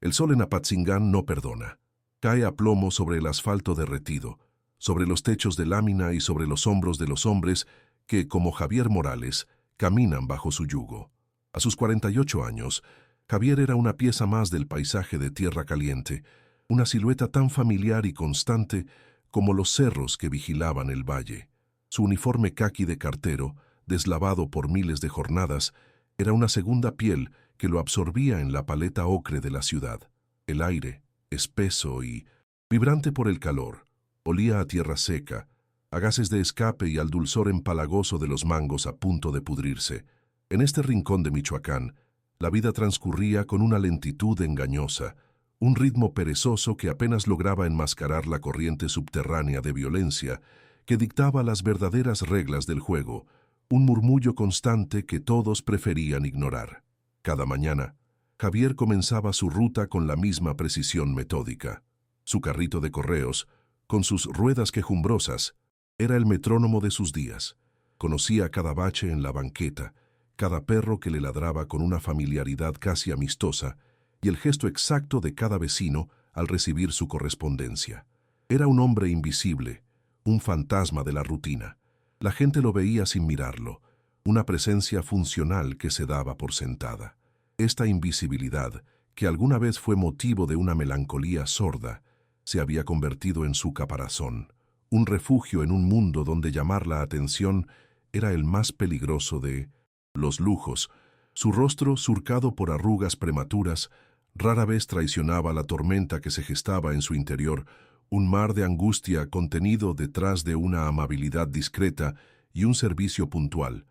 El sol en Apatzingán no perdona. Cae a plomo sobre el asfalto derretido, sobre los techos de lámina y sobre los hombros de los hombres que, como Javier Morales, caminan bajo su yugo. A sus 48 años, Javier era una pieza más del paisaje de Tierra Caliente, una silueta tan familiar y constante como los cerros que vigilaban el valle. Su uniforme caqui de cartero, deslavado por miles de jornadas, era una segunda piel que lo absorbía en la paleta ocre de la ciudad. El aire, espeso y vibrante por el calor, olía a tierra seca, a gases de escape y al dulzor empalagoso de los mangos a punto de pudrirse. En este rincón de Michoacán, la vida transcurría con una lentitud engañosa, un ritmo perezoso que apenas lograba enmascarar la corriente subterránea de violencia que dictaba las verdaderas reglas del juego, un murmullo constante que todos preferían ignorar. Cada mañana, Javier comenzaba su ruta con la misma precisión metódica. Su carrito de correos, con sus ruedas quejumbrosas, era el metrónomo de sus días. Conocía cada bache en la banqueta, cada perro que le ladraba con una familiaridad casi amistosa y el gesto exacto de cada vecino al recibir su correspondencia. Era un hombre invisible, un fantasma de la rutina. La gente lo veía sin mirarlo, una presencia funcional que se daba por sentada. Esta invisibilidad, que alguna vez fue motivo de una melancolía sorda, se había convertido en su caparazón, un refugio en un mundo donde llamar la atención era el más peligroso de los lujos. Su rostro, surcado por arrugas prematuras, rara vez traicionaba la tormenta que se gestaba en su interior, un mar de angustia contenido detrás de una amabilidad discreta y un servicio puntual.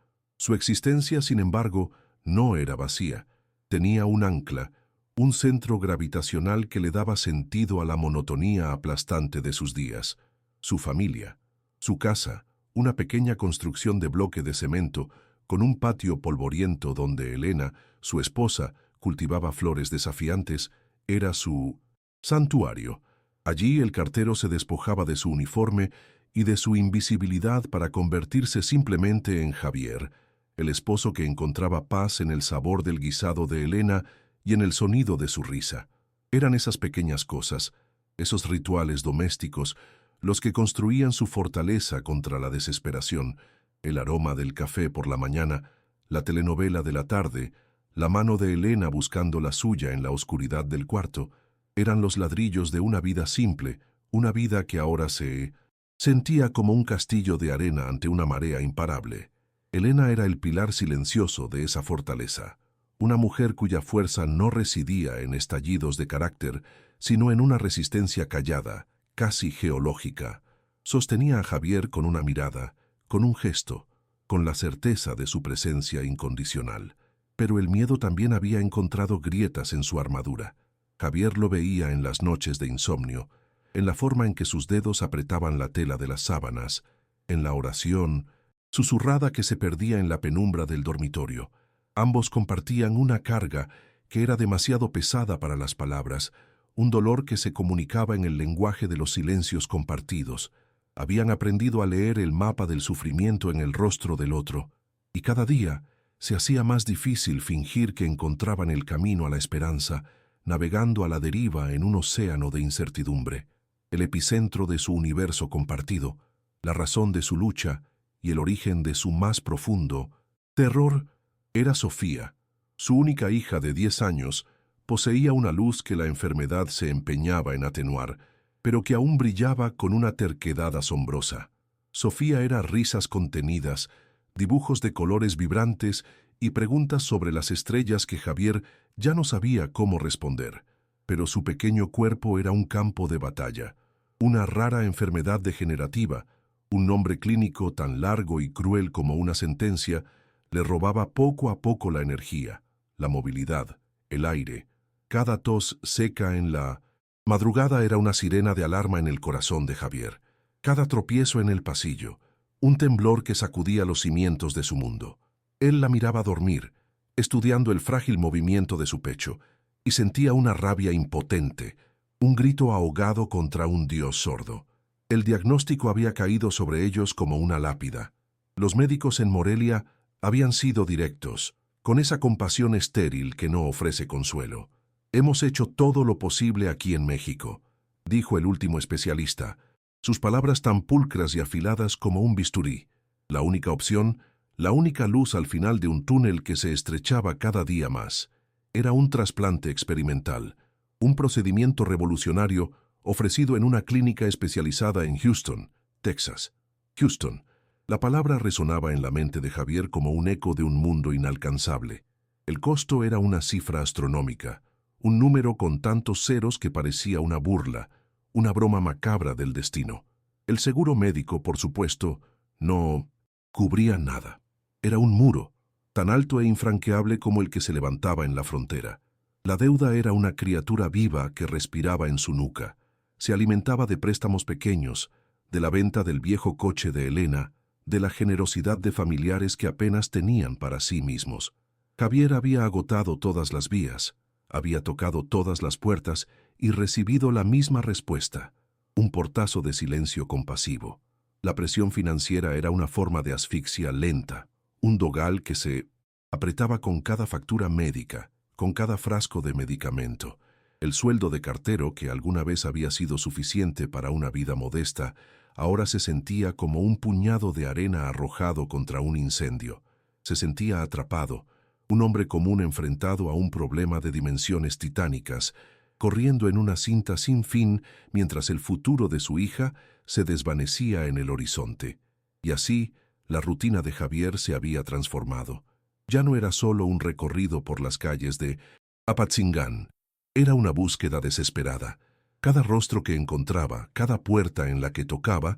Su existencia, sin embargo, no era vacía. Tenía un ancla, un centro gravitacional que le daba sentido a la monotonía aplastante de sus días. Su familia, su casa, una pequeña construcción de bloque de cemento, con un patio polvoriento donde Elena, su esposa, cultivaba flores desafiantes, era su santuario. Allí el cartero se despojaba de su uniforme y de su invisibilidad para convertirse simplemente en Javier, el esposo que encontraba paz en el sabor del guisado de Elena y en el sonido de su risa. Eran esas pequeñas cosas, esos rituales domésticos, los que construían su fortaleza contra la desesperación, el aroma del café por la mañana, la telenovela de la tarde, la mano de Elena buscando la suya en la oscuridad del cuarto, eran los ladrillos de una vida simple, una vida que ahora se sentía como un castillo de arena ante una marea imparable. Elena era el pilar silencioso de esa fortaleza, una mujer cuya fuerza no residía en estallidos de carácter, sino en una resistencia callada, casi geológica. Sostenía a Javier con una mirada, con un gesto, con la certeza de su presencia incondicional. Pero el miedo también había encontrado grietas en su armadura. Javier lo veía en las noches de insomnio, en la forma en que sus dedos apretaban la tela de las sábanas, en la oración susurrada que se perdía en la penumbra del dormitorio. Ambos compartían una carga que era demasiado pesada para las palabras, un dolor que se comunicaba en el lenguaje de los silencios compartidos. Habían aprendido a leer el mapa del sufrimiento en el rostro del otro, y cada día se hacía más difícil fingir que encontraban el camino a la esperanza, navegando a la deriva en un océano de incertidumbre. El epicentro de su universo compartido, la razón de su lucha y el origen de su más profundo terror era Sofía. Su única hija de 10 años poseía una luz que la enfermedad se empeñaba en atenuar, pero que aún brillaba con una terquedad asombrosa. Sofía era risas contenidas, dibujos de colores vibrantes y preguntas sobre las estrellas que Javier ya no sabía cómo responder. Pero su pequeño cuerpo era un campo de batalla, una rara enfermedad degenerativa, un nombre clínico tan largo y cruel como una sentencia, le robaba poco a poco la energía, la movilidad, el aire. Cada tos seca en la madrugada era una sirena de alarma en el corazón de Javier. Cada tropiezo en el pasillo, un temblor que sacudía los cimientos de su mundo. Él la miraba dormir, estudiando el frágil movimiento de su pecho, y sentía una rabia impotente, un grito ahogado contra un dios sordo. El diagnóstico había caído sobre ellos como una lápida. Los médicos en Morelia habían sido directos, con esa compasión estéril que no ofrece consuelo. Hemos hecho todo lo posible aquí en México, dijo el último especialista, sus palabras tan pulcras y afiladas como un bisturí. La única opción, la única luz al final de un túnel que se estrechaba cada día más, era un trasplante experimental, un procedimiento revolucionario ofrecido en una clínica especializada en Houston, Texas. Houston. La palabra resonaba en la mente de Javier como un eco de un mundo inalcanzable. El costo era una cifra astronómica, un número con tantos ceros que parecía una burla, una broma macabra del destino. El seguro médico, por supuesto, no cubría nada. Era un muro, tan alto e infranqueable como el que se levantaba en la frontera. La deuda era una criatura viva que respiraba en su nuca. Se alimentaba de préstamos pequeños, de la venta del viejo coche de Elena, de la generosidad de familiares que apenas tenían para sí mismos. Javier había agotado todas las vías, había tocado todas las puertas y recibido la misma respuesta, un portazo de silencio compasivo. La presión financiera era una forma de asfixia lenta, un dogal que se apretaba con cada factura médica, con cada frasco de medicamento. El sueldo de cartero, que alguna vez había sido suficiente para una vida modesta, ahora se sentía como un puñado de arena arrojado contra un incendio. Se sentía atrapado, un hombre común enfrentado a un problema de dimensiones titánicas, corriendo en una cinta sin fin mientras el futuro de su hija se desvanecía en el horizonte. Y así, la rutina de Javier se había transformado. Ya no era solo un recorrido por las calles de Apatzingán, era una búsqueda desesperada. Cada rostro que encontraba, cada puerta en la que tocaba,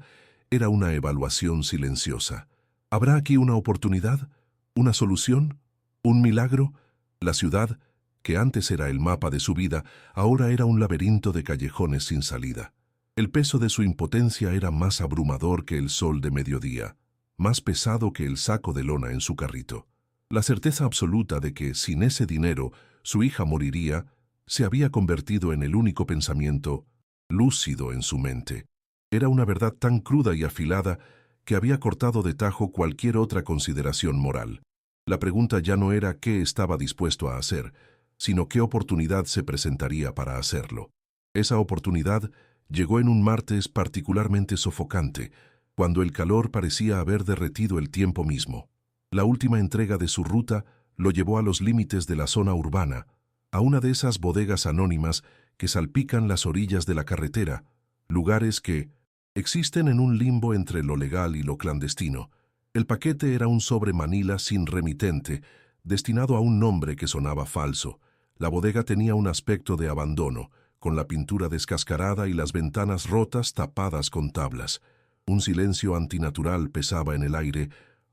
era una evaluación silenciosa. ¿Habrá aquí una oportunidad? ¿Una solución? ¿Un milagro? La ciudad, que antes era el mapa de su vida, ahora era un laberinto de callejones sin salida. El peso de su impotencia era más abrumador que el sol de mediodía, más pesado que el saco de lona en su carrito. La certeza absoluta de que, sin ese dinero, su hija moriría, se había convertido en el único pensamiento lúcido en su mente. Era una verdad tan cruda y afilada que había cortado de tajo cualquier otra consideración moral. La pregunta ya no era qué estaba dispuesto a hacer, sino qué oportunidad se presentaría para hacerlo. Esa oportunidad llegó en un martes particularmente sofocante, cuando el calor parecía haber derretido el tiempo mismo. La última entrega de su ruta lo llevó a los límites de la zona urbana, a una de esas bodegas anónimas que salpican las orillas de la carretera, lugares que existen en un limbo entre lo legal y lo clandestino. El paquete era un sobre Manila sin remitente, destinado a un nombre que sonaba falso. La bodega tenía un aspecto de abandono, con la pintura descascarada y las ventanas rotas tapadas con tablas. Un silencio antinatural pesaba en el aire,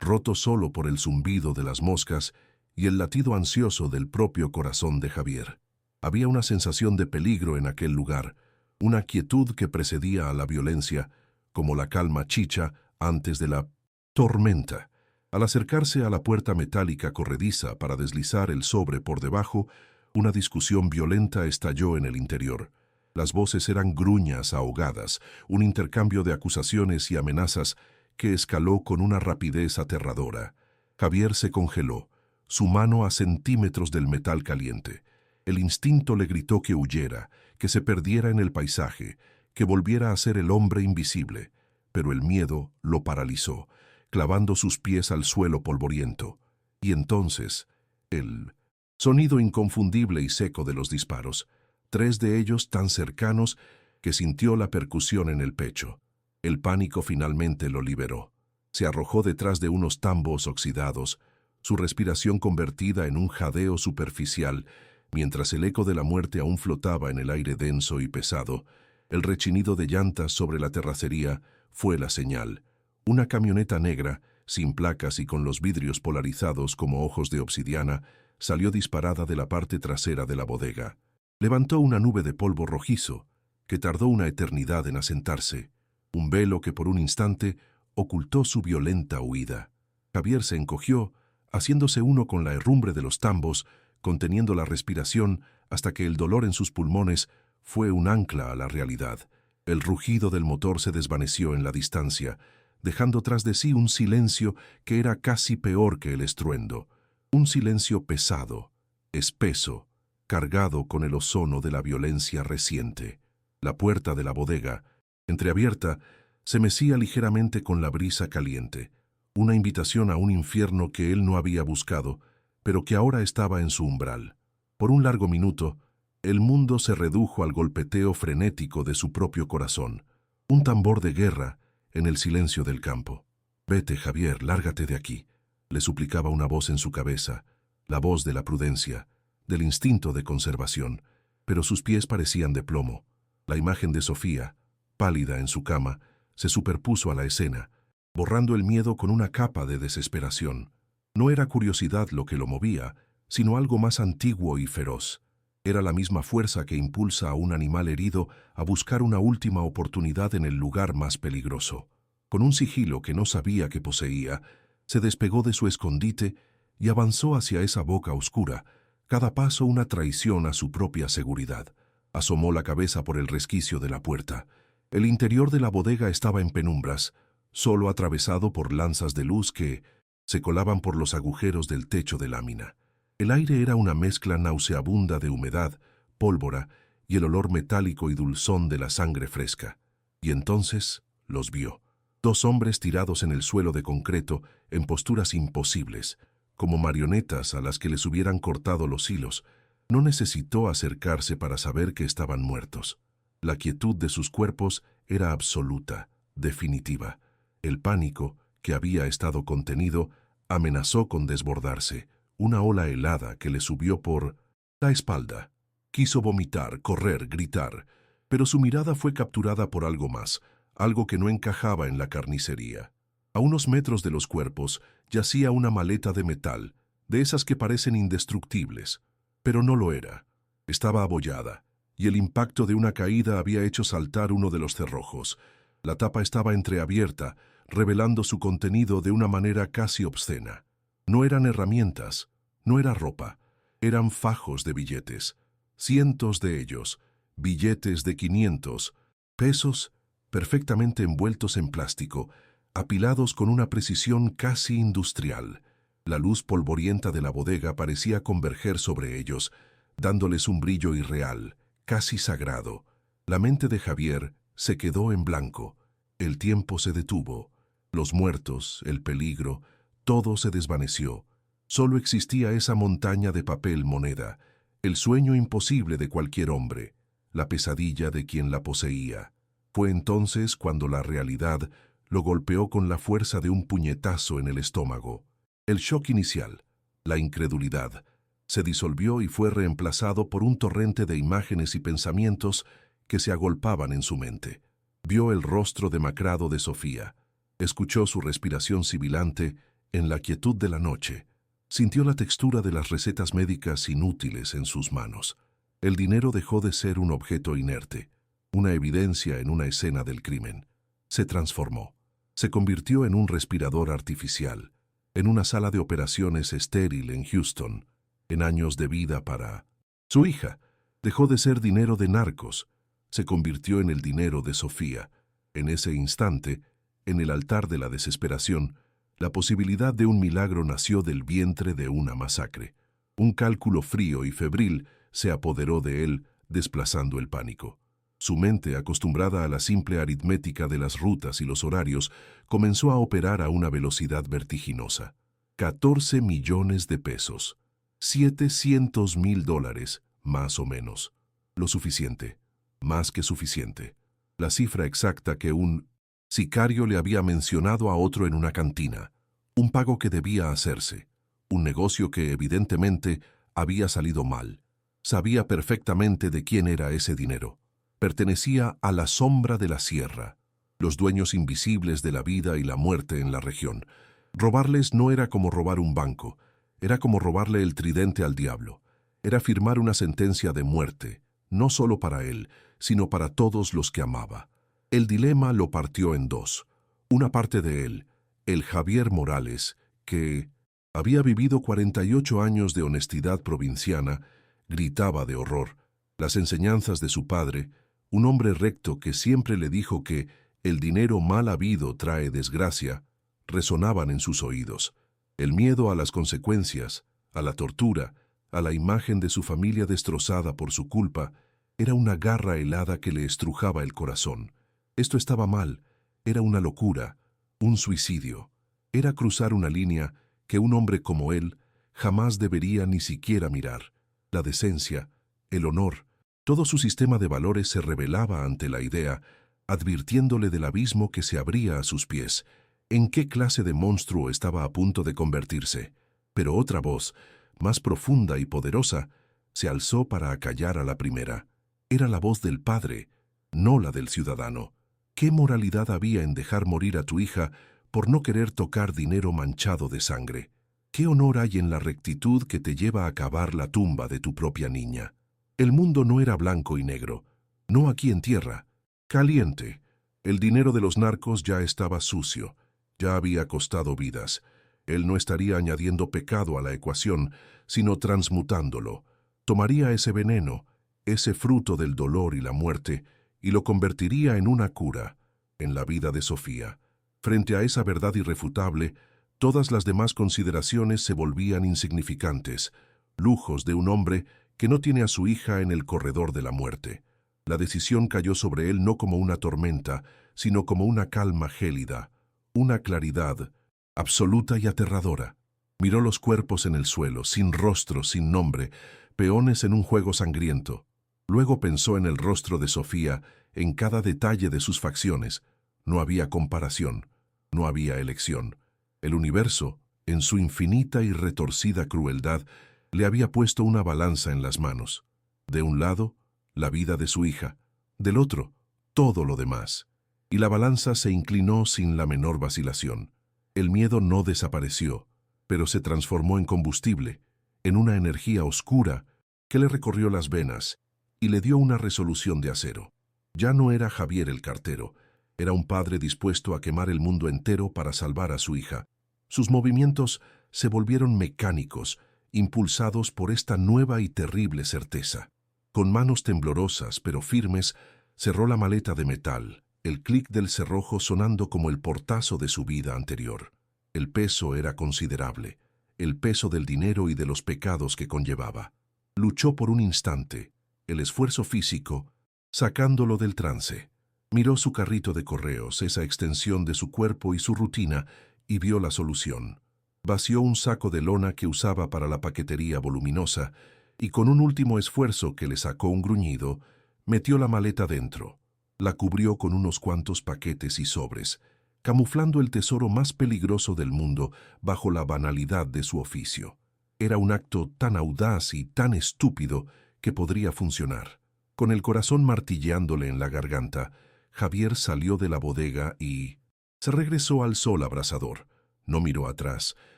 roto solo por el zumbido de las moscas y el latido ansioso del propio corazón de Javier. Había una sensación de peligro en aquel lugar, una quietud que precedía a la violencia, como la calma chicha antes de la tormenta. Al acercarse a la puerta metálica corrediza para deslizar el sobre por debajo, una discusión violenta estalló en el interior. Las voces eran gruñas ahogadas, un intercambio de acusaciones y amenazas que escaló con una rapidez aterradora. Javier se congeló, su mano a centímetros del metal caliente. El instinto le gritó que huyera, que se perdiera en el paisaje, que volviera a ser el hombre invisible, pero el miedo lo paralizó, clavando sus pies al suelo polvoriento. Y entonces, el sonido inconfundible y seco de los disparos, 3 de ellos tan cercanos que sintió la percusión en el pecho. El pánico finalmente lo liberó. Se arrojó detrás de unos tambos oxidados, su respiración convertida en un jadeo superficial, mientras el eco de la muerte aún flotaba en el aire denso y pesado. El rechinido de llantas sobre la terracería fue la señal. Una camioneta negra, sin placas y con los vidrios polarizados como ojos de obsidiana, salió disparada de la parte trasera de la bodega. Levantó una nube de polvo rojizo, que tardó una eternidad en asentarse, un velo que por un instante ocultó su violenta huida. Javier se encogió, haciéndose uno con la herrumbre de los tambos, conteniendo la respiración hasta que el dolor en sus pulmones fue un ancla a la realidad. El rugido del motor se desvaneció en la distancia, dejando tras de sí un silencio que era casi peor que el estruendo. Un silencio pesado, espeso, cargado con el ozono de la violencia reciente. La puerta de la bodega, entreabierta, se mecía ligeramente con la brisa caliente, una invitación a un infierno que él no había buscado, pero que ahora estaba en su umbral. Por un largo minuto, el mundo se redujo al golpeteo frenético de su propio corazón, un tambor de guerra en el silencio del campo. «Vete, Javier, lárgate de aquí», le suplicaba una voz en su cabeza, la voz de la prudencia, del instinto de conservación, pero sus pies parecían de plomo. La imagen de Sofía, pálida en su cama, se superpuso a la escena, borrando el miedo con una capa de desesperación. No era curiosidad lo que lo movía, sino algo más antiguo y feroz. Era la misma fuerza que impulsa a un animal herido a buscar una última oportunidad en el lugar más peligroso. Con un sigilo que no sabía que poseía, se despegó de su escondite y avanzó hacia esa boca oscura, cada paso una traición a su propia seguridad. Asomó la cabeza por el resquicio de la puerta. El interior de la bodega estaba en penumbras, solo atravesado por lanzas de luz que se colaban por los agujeros del techo de lámina. El aire era una mezcla nauseabunda de humedad, pólvora y el olor metálico y dulzón de la sangre fresca. Y entonces los vio. Dos hombres tirados en el suelo de concreto, en posturas imposibles, como marionetas a las que les hubieran cortado los hilos. No necesitó acercarse para saber que estaban muertos. La quietud de sus cuerpos era absoluta, definitiva. El pánico, que había estado contenido, amenazó con desbordarse, una ola helada que le subió por la espalda. Quiso vomitar, correr, gritar, pero su mirada fue capturada por algo más, algo que no encajaba en la carnicería. A unos metros de los cuerpos yacía una maleta de metal, de esas que parecen indestructibles, pero no lo era. Estaba abollada, y el impacto de una caída había hecho saltar uno de los cerrojos. La tapa estaba entreabierta, revelando su contenido de una manera casi obscena. No eran herramientas, no era ropa, eran fajos de billetes, cientos de ellos, billetes de 500 pesos, perfectamente envueltos en plástico, apilados con una precisión casi industrial. La luz polvorienta de la bodega parecía converger sobre ellos, dándoles un brillo irreal, casi sagrado. La mente de Javier se quedó en blanco. El tiempo se detuvo. Los muertos, el peligro, todo se desvaneció. Solo existía esa montaña de papel moneda, el sueño imposible de cualquier hombre, la pesadilla de quien la poseía. Fue entonces cuando la realidad lo golpeó con la fuerza de un puñetazo en el estómago. El shock inicial, la incredulidad, se disolvió y fue reemplazado por un torrente de imágenes y pensamientos que se agolpaban en su mente. Vio el rostro demacrado de Sofía, escuchó su respiración sibilante en la quietud de la noche, sintió la textura de las recetas médicas inútiles en sus manos. El dinero dejó de ser un objeto inerte, una evidencia en una escena del crimen. Se transformó. Se convirtió en un respirador artificial, en una sala de operaciones estéril en Houston, en años de vida para su hija. Dejó de ser dinero de narcos. Se convirtió en el dinero de Sofía. En ese instante, en el altar de la desesperación, la posibilidad de un milagro nació del vientre de una masacre. Un cálculo frío y febril se apoderó de él, desplazando el pánico. Su mente, acostumbrada a la simple aritmética de las rutas y los horarios, comenzó a operar a una velocidad vertiginosa. 14 millones de pesos. $700,000, más o menos. Lo suficiente. Más que suficiente. La cifra exacta que un sicario le había mencionado a otro en una cantina. Un pago que debía hacerse. Un negocio que, evidentemente, había salido mal. Sabía perfectamente de quién era ese dinero. Pertenecía a la sombra de la sierra, los dueños invisibles de la vida y la muerte en la región. Robarles no era como robar un banco, era como robarle el tridente al diablo. Era firmar una sentencia de muerte, no solo para él, sino para todos los que amaba. El dilema lo partió en dos. Una parte de él, el Javier Morales, que había vivido 48 años de honestidad provinciana, gritaba de horror. Las enseñanzas de su padre, un hombre recto que siempre le dijo que el dinero mal habido trae desgracia, resonaban en sus oídos. El miedo a las consecuencias, a la tortura, a la imagen de su familia destrozada por su culpa, era una garra helada que le estrujaba el corazón. Esto estaba mal, era una locura, un suicidio. Era cruzar una línea que un hombre como él jamás debería ni siquiera mirar. La decencia, el honor, todo su sistema de valores se rebelaba ante la idea, advirtiéndole del abismo que se abría a sus pies. ¿En qué clase de monstruo estaba a punto de convertirse? Pero otra voz, más profunda y poderosa, se alzó para acallar a la primera. Era la voz del padre, no la del ciudadano. ¿Qué moralidad había en dejar morir a tu hija por no querer tocar dinero manchado de sangre? ¿Qué honor hay en la rectitud que te lleva a cavar la tumba de tu propia niña? El mundo no era blanco y negro, no aquí en tierra, caliente. El dinero de los narcos ya estaba sucio, ya había costado vidas. Él no estaría añadiendo pecado a la ecuación, sino transmutándolo. Tomaría ese veneno, ese fruto del dolor y la muerte, y lo convertiría en una cura, en la vida de Sofía. Frente a esa verdad irrefutable, todas las demás consideraciones se volvían insignificantes, lujos de un hombre que no tiene a su hija en el corredor de la muerte. La decisión cayó sobre él no como una tormenta, sino como una calma gélida, una claridad absoluta y aterradora. Miró los cuerpos en el suelo, sin rostro, sin nombre, peones en un juego sangriento. Luego pensó en el rostro de Sofía, en cada detalle de sus facciones. No había comparación, no había elección. El universo, en su infinita y retorcida crueldad, le había puesto una balanza en las manos. De un lado, la vida de su hija, del otro, todo lo demás. Y la balanza se inclinó sin la menor vacilación. El miedo no desapareció, pero se transformó en combustible, en una energía oscura que le recorrió las venas y le dio una resolución de acero. Ya no era Javier el cartero, era un padre dispuesto a quemar el mundo entero para salvar a su hija. Sus movimientos se volvieron mecánicos, impulsados por esta nueva y terrible certeza. Con manos temblorosas pero firmes, cerró la maleta de metal, el clic del cerrojo sonando como el portazo de su vida anterior. El peso era considerable, el peso del dinero y de los pecados que conllevaba. Luchó por un instante, el esfuerzo físico, sacándolo del trance. Miró su carrito de correos, esa extensión de su cuerpo y su rutina, y vio la solución. Vació un saco de lona que usaba para la paquetería voluminosa, y con un último esfuerzo que le sacó un gruñido, metió la maleta dentro. La cubrió con unos cuantos paquetes y sobres, camuflando el tesoro más peligroso del mundo bajo la banalidad de su oficio. Era un acto tan audaz y tan estúpido que podría funcionar. Con el corazón martilleándole en la garganta, Javier salió de la bodega y se regresó al sol abrasador. No miró atrás.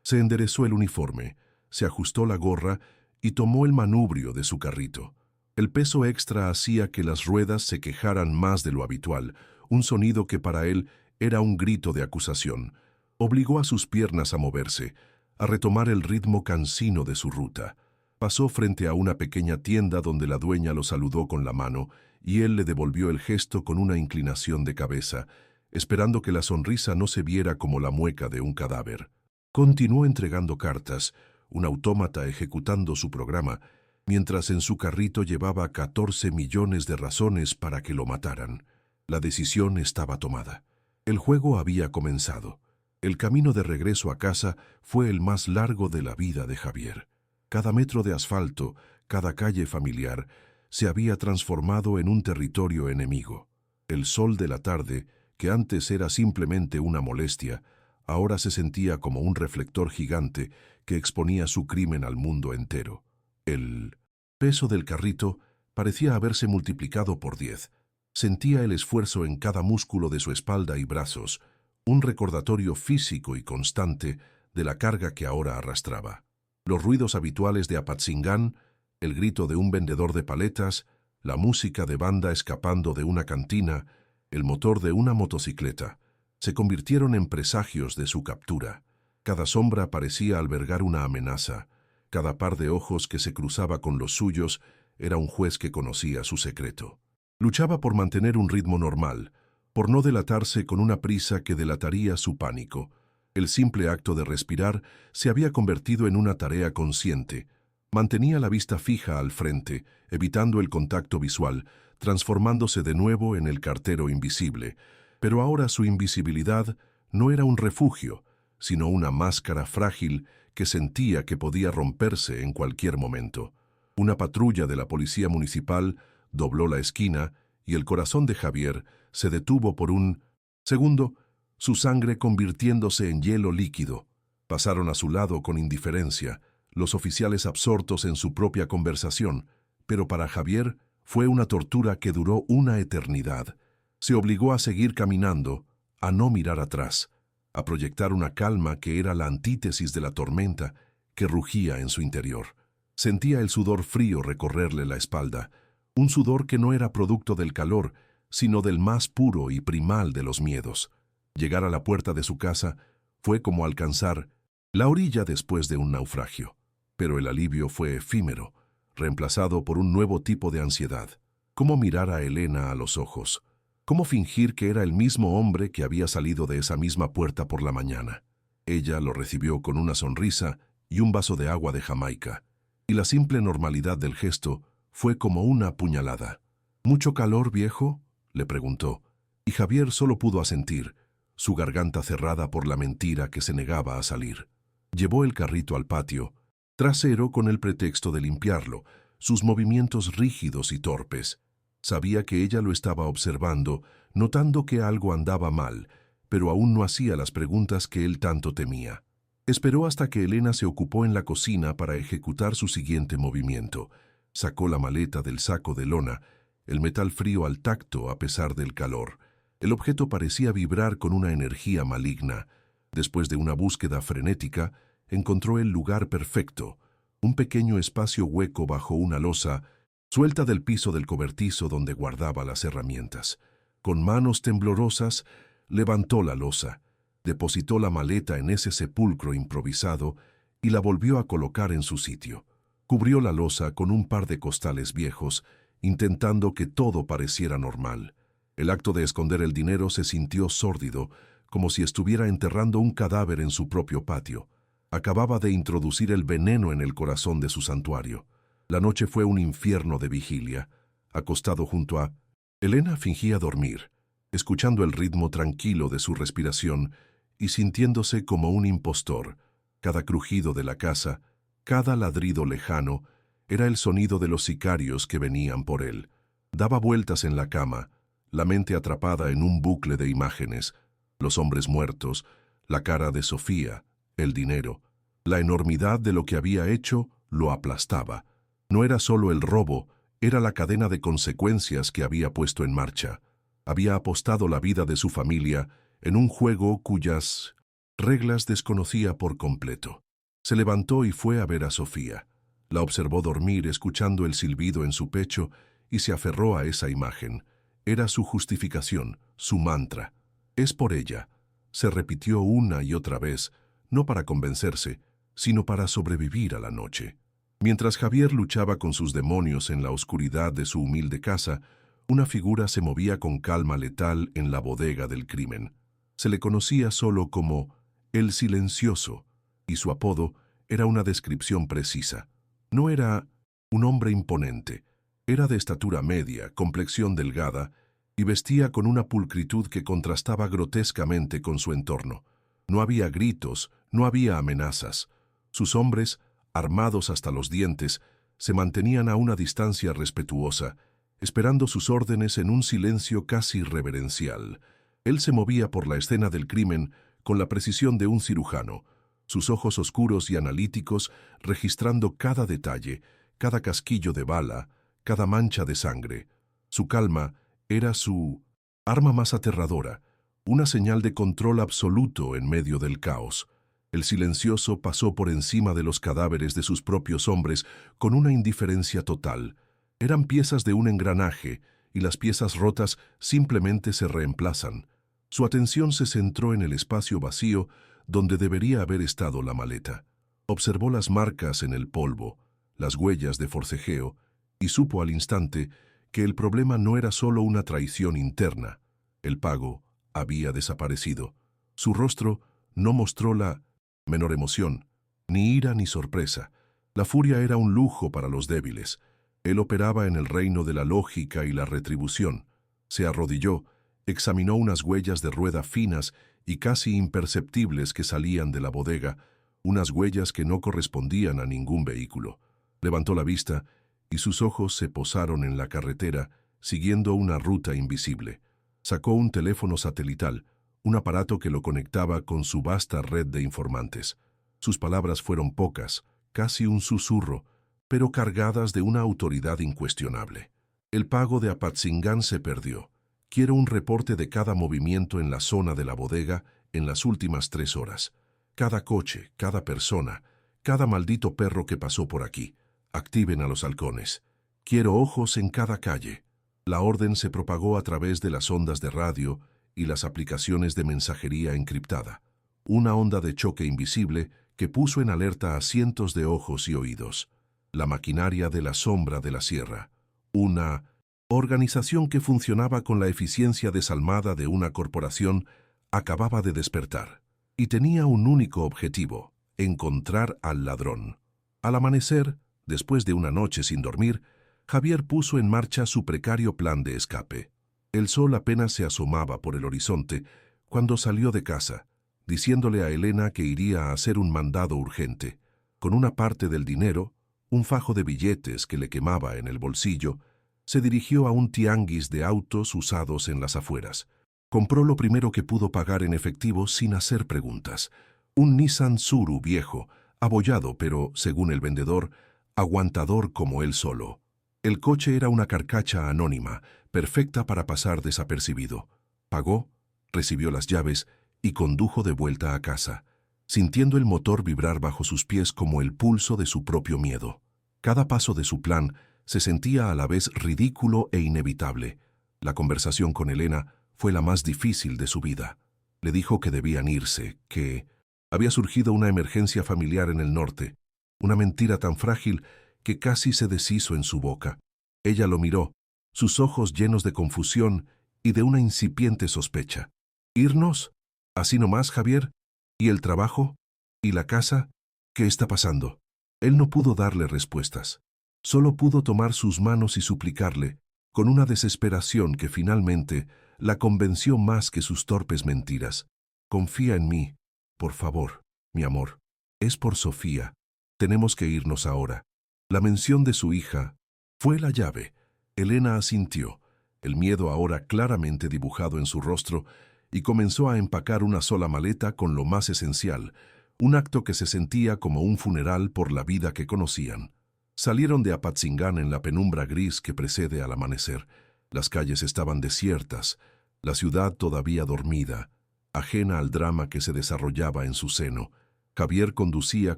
Se enderezó el uniforme, se ajustó la gorra y tomó el manubrio de su carrito. El peso extra hacía que las ruedas se quejaran más de lo habitual, un sonido que para él era un grito de acusación. Obligó a sus piernas a moverse, a retomar el ritmo cansino de su ruta. Pasó frente a una pequeña tienda donde la dueña lo saludó con la mano y él le devolvió el gesto con una inclinación de cabeza, esperando que la sonrisa no se viera como la mueca de un cadáver. Continuó entregando cartas, un autómata ejecutando su programa, mientras en su carrito llevaba 14 millones de razones para que lo mataran. La decisión estaba tomada. El juego había comenzado. El camino de regreso a casa fue el más largo de la vida de Javier. Cada metro de asfalto, cada calle familiar, se había transformado en un territorio enemigo. El sol de la tarde, que antes era simplemente una molestia, ahora se sentía como un reflector gigante que exponía su crimen al mundo entero. El peso del carrito parecía haberse multiplicado por 10. Sentía el esfuerzo en cada músculo de su espalda y brazos, un recordatorio físico y constante de la carga que ahora arrastraba. Los ruidos habituales de Apatzingán, el grito de un vendedor de paletas, la música de banda escapando de una cantina, el motor de una motocicleta, se convirtieron en presagios de su captura. Cada sombra parecía albergar una amenaza. Cada par de ojos que se cruzaba con los suyos era un juez que conocía su secreto. Luchaba por mantener un ritmo normal, por no delatarse con una prisa que delataría su pánico. El simple acto de respirar se había convertido en una tarea consciente, Mantenía la vista fija al frente, evitando el contacto visual, transformándose de nuevo en el cartero invisible. Pero ahora su invisibilidad no era un refugio, sino una máscara frágil que sentía que podía romperse en cualquier momento. Una patrulla de la policía municipal dobló la esquina y el corazón de Javier se detuvo por un segundo, su sangre convirtiéndose en hielo líquido. Pasaron a su lado con indiferencia, los oficiales absortos en su propia conversación, pero para Javier fue una tortura que duró una eternidad. Se obligó a seguir caminando, a no mirar atrás, a proyectar una calma que era la antítesis de la tormenta que rugía en su interior. Sentía el sudor frío recorrerle la espalda, un sudor que no era producto del calor, sino del más puro y primal de los miedos. Llegar a la puerta de su casa fue como alcanzar la orilla después de un naufragio. Pero el alivio fue efímero, reemplazado por un nuevo tipo de ansiedad. ¿Cómo mirar a Elena a los ojos? ¿Cómo fingir que era el mismo hombre que había salido de esa misma puerta por la mañana? Ella lo recibió con una sonrisa y un vaso de agua de Jamaica, y la simple normalidad del gesto fue como una puñalada. ¿Mucho calor, viejo?, le preguntó, y Javier solo pudo asentir, su garganta cerrada por la mentira que se negaba a salir. Llevó el carrito al patio, trasero con el pretexto de limpiarlo, sus movimientos rígidos y torpes. Sabía que ella lo estaba observando, notando que algo andaba mal, pero aún no hacía las preguntas que él tanto temía. Esperó hasta que Elena se ocupó en la cocina para ejecutar su siguiente movimiento. Sacó la maleta del saco de lona, el metal frío al tacto a pesar del calor. El objeto parecía vibrar con una energía maligna. Después de una búsqueda frenética, encontró el lugar perfecto, un pequeño espacio hueco bajo una losa, suelta del piso del cobertizo donde guardaba las herramientas. Con manos temblorosas, levantó la losa, depositó la maleta en ese sepulcro improvisado y la volvió a colocar en su sitio. Cubrió la losa con un par de costales viejos, intentando que todo pareciera normal. El acto de esconder el dinero se sintió sórdido, como si estuviera enterrando un cadáver en su propio patio. Acababa de introducir el veneno en el corazón de su santuario. La noche fue un infierno de vigilia. Acostado junto a Elena, fingía dormir, escuchando el ritmo tranquilo de su respiración y sintiéndose como un impostor. Cada crujido de la casa, cada ladrido lejano, era el sonido de los sicarios que venían por él. Daba vueltas en la cama, la mente atrapada en un bucle de imágenes, los hombres muertos, la cara de Sofía, el dinero. La enormidad de lo que había hecho lo aplastaba. No era solo el robo, era la cadena de consecuencias que había puesto en marcha. Había apostado la vida de su familia en un juego cuyas reglas desconocía por completo. Se levantó y fue a ver a Sofía. La observó dormir escuchando el silbido en su pecho y se aferró a esa imagen. Era su justificación, su mantra. Es por ella. Se repitió una y otra vez, no para convencerse, sino para sobrevivir a la noche. Mientras Javier luchaba con sus demonios en la oscuridad de su humilde casa, una figura se movía con calma letal en la bodega del crimen. Se le conocía solo como el Silencioso, y su apodo era una descripción precisa. No era un hombre imponente, era de estatura media, complexión delgada, y vestía con una pulcritud que contrastaba grotescamente con su entorno. No había gritos, no había amenazas. Sus hombres, armados hasta los dientes, se mantenían a una distancia respetuosa, esperando sus órdenes en un silencio casi reverencial. Él se movía por la escena del crimen con la precisión de un cirujano, sus ojos oscuros y analíticos registrando cada detalle, cada casquillo de bala, cada mancha de sangre. Su calma era su arma más aterradora, una señal de control absoluto en medio del caos. El Silencioso pasó por encima de los cadáveres de sus propios hombres con una indiferencia total. Eran piezas de un engranaje, y las piezas rotas simplemente se reemplazan. Su atención se centró en el espacio vacío donde debería haber estado la maleta. Observó las marcas en el polvo, las huellas de forcejeo, y supo al instante que el problema no era solo una traición interna. El pago había desaparecido. Su rostro no mostró la menor emoción, ni ira ni sorpresa. La furia era un lujo para los débiles. Él operaba en el reino de la lógica y la retribución. Se arrodilló, examinó unas huellas de rueda finas y casi imperceptibles que salían de la bodega, unas huellas que no correspondían a ningún vehículo. Levantó la vista y sus ojos se posaron en la carretera, siguiendo una ruta invisible. Sacó un teléfono satelital, un aparato que lo conectaba con su vasta red de informantes. Sus palabras fueron pocas, casi un susurro, pero cargadas de una autoridad incuestionable. El pago de Apatzingán se perdió. Quiero un reporte de cada movimiento en la zona de la bodega en las últimas 3 horas. Cada coche, cada persona, cada maldito perro que pasó por aquí. Activen a los halcones. Quiero ojos en cada calle. La orden se propagó a través de las ondas de radio y las aplicaciones de mensajería encriptada. Una onda de choque invisible que puso en alerta a cientos de ojos y oídos. La maquinaria de la sombra de la sierra. Una organización que funcionaba con la eficiencia desalmada de una corporación acababa de despertar. Y tenía un único objetivo: encontrar al ladrón. Al amanecer, después de una noche sin dormir, Javier puso en marcha su precario plan de escape. El sol apenas se asomaba por el horizonte cuando salió de casa, diciéndole a Elena que iría a hacer un mandado urgente. Con una parte del dinero, un fajo de billetes que le quemaba en el bolsillo, se dirigió a un tianguis de autos usados en las afueras. Compró lo primero que pudo pagar en efectivo sin hacer preguntas. Un Nissan Tsuru viejo, abollado pero, según el vendedor, aguantador como él solo. El coche era una carcacha anónima, perfecta para pasar desapercibido. Pagó, recibió las llaves y condujo de vuelta a casa, sintiendo el motor vibrar bajo sus pies como el pulso de su propio miedo. Cada paso de su plan se sentía a la vez ridículo e inevitable. La conversación con Elena fue la más difícil de su vida. Le dijo que debían irse, que había surgido una emergencia familiar en el norte, una mentira tan frágil que casi se deshizo en su boca. Ella lo miró, sus ojos llenos de confusión y de una incipiente sospecha. ¿Irnos? ¿Así nomás, Javier? ¿Y el trabajo? ¿Y la casa? ¿Qué está pasando? Él no pudo darle respuestas. Solo pudo tomar sus manos y suplicarle, con una desesperación que finalmente la convenció más que sus torpes mentiras. Confía en mí, por favor, mi amor. Es por Sofía. Tenemos que irnos ahora. La mención de su hija fue la llave. Elena asintió, el miedo ahora claramente dibujado en su rostro, y comenzó a empacar una sola maleta con lo más esencial, un acto que se sentía como un funeral por la vida que conocían. Salieron de Apatzingán en la penumbra gris que precede al amanecer. Las calles estaban desiertas, la ciudad todavía dormida, ajena al drama que se desarrollaba en su seno. Javier conducía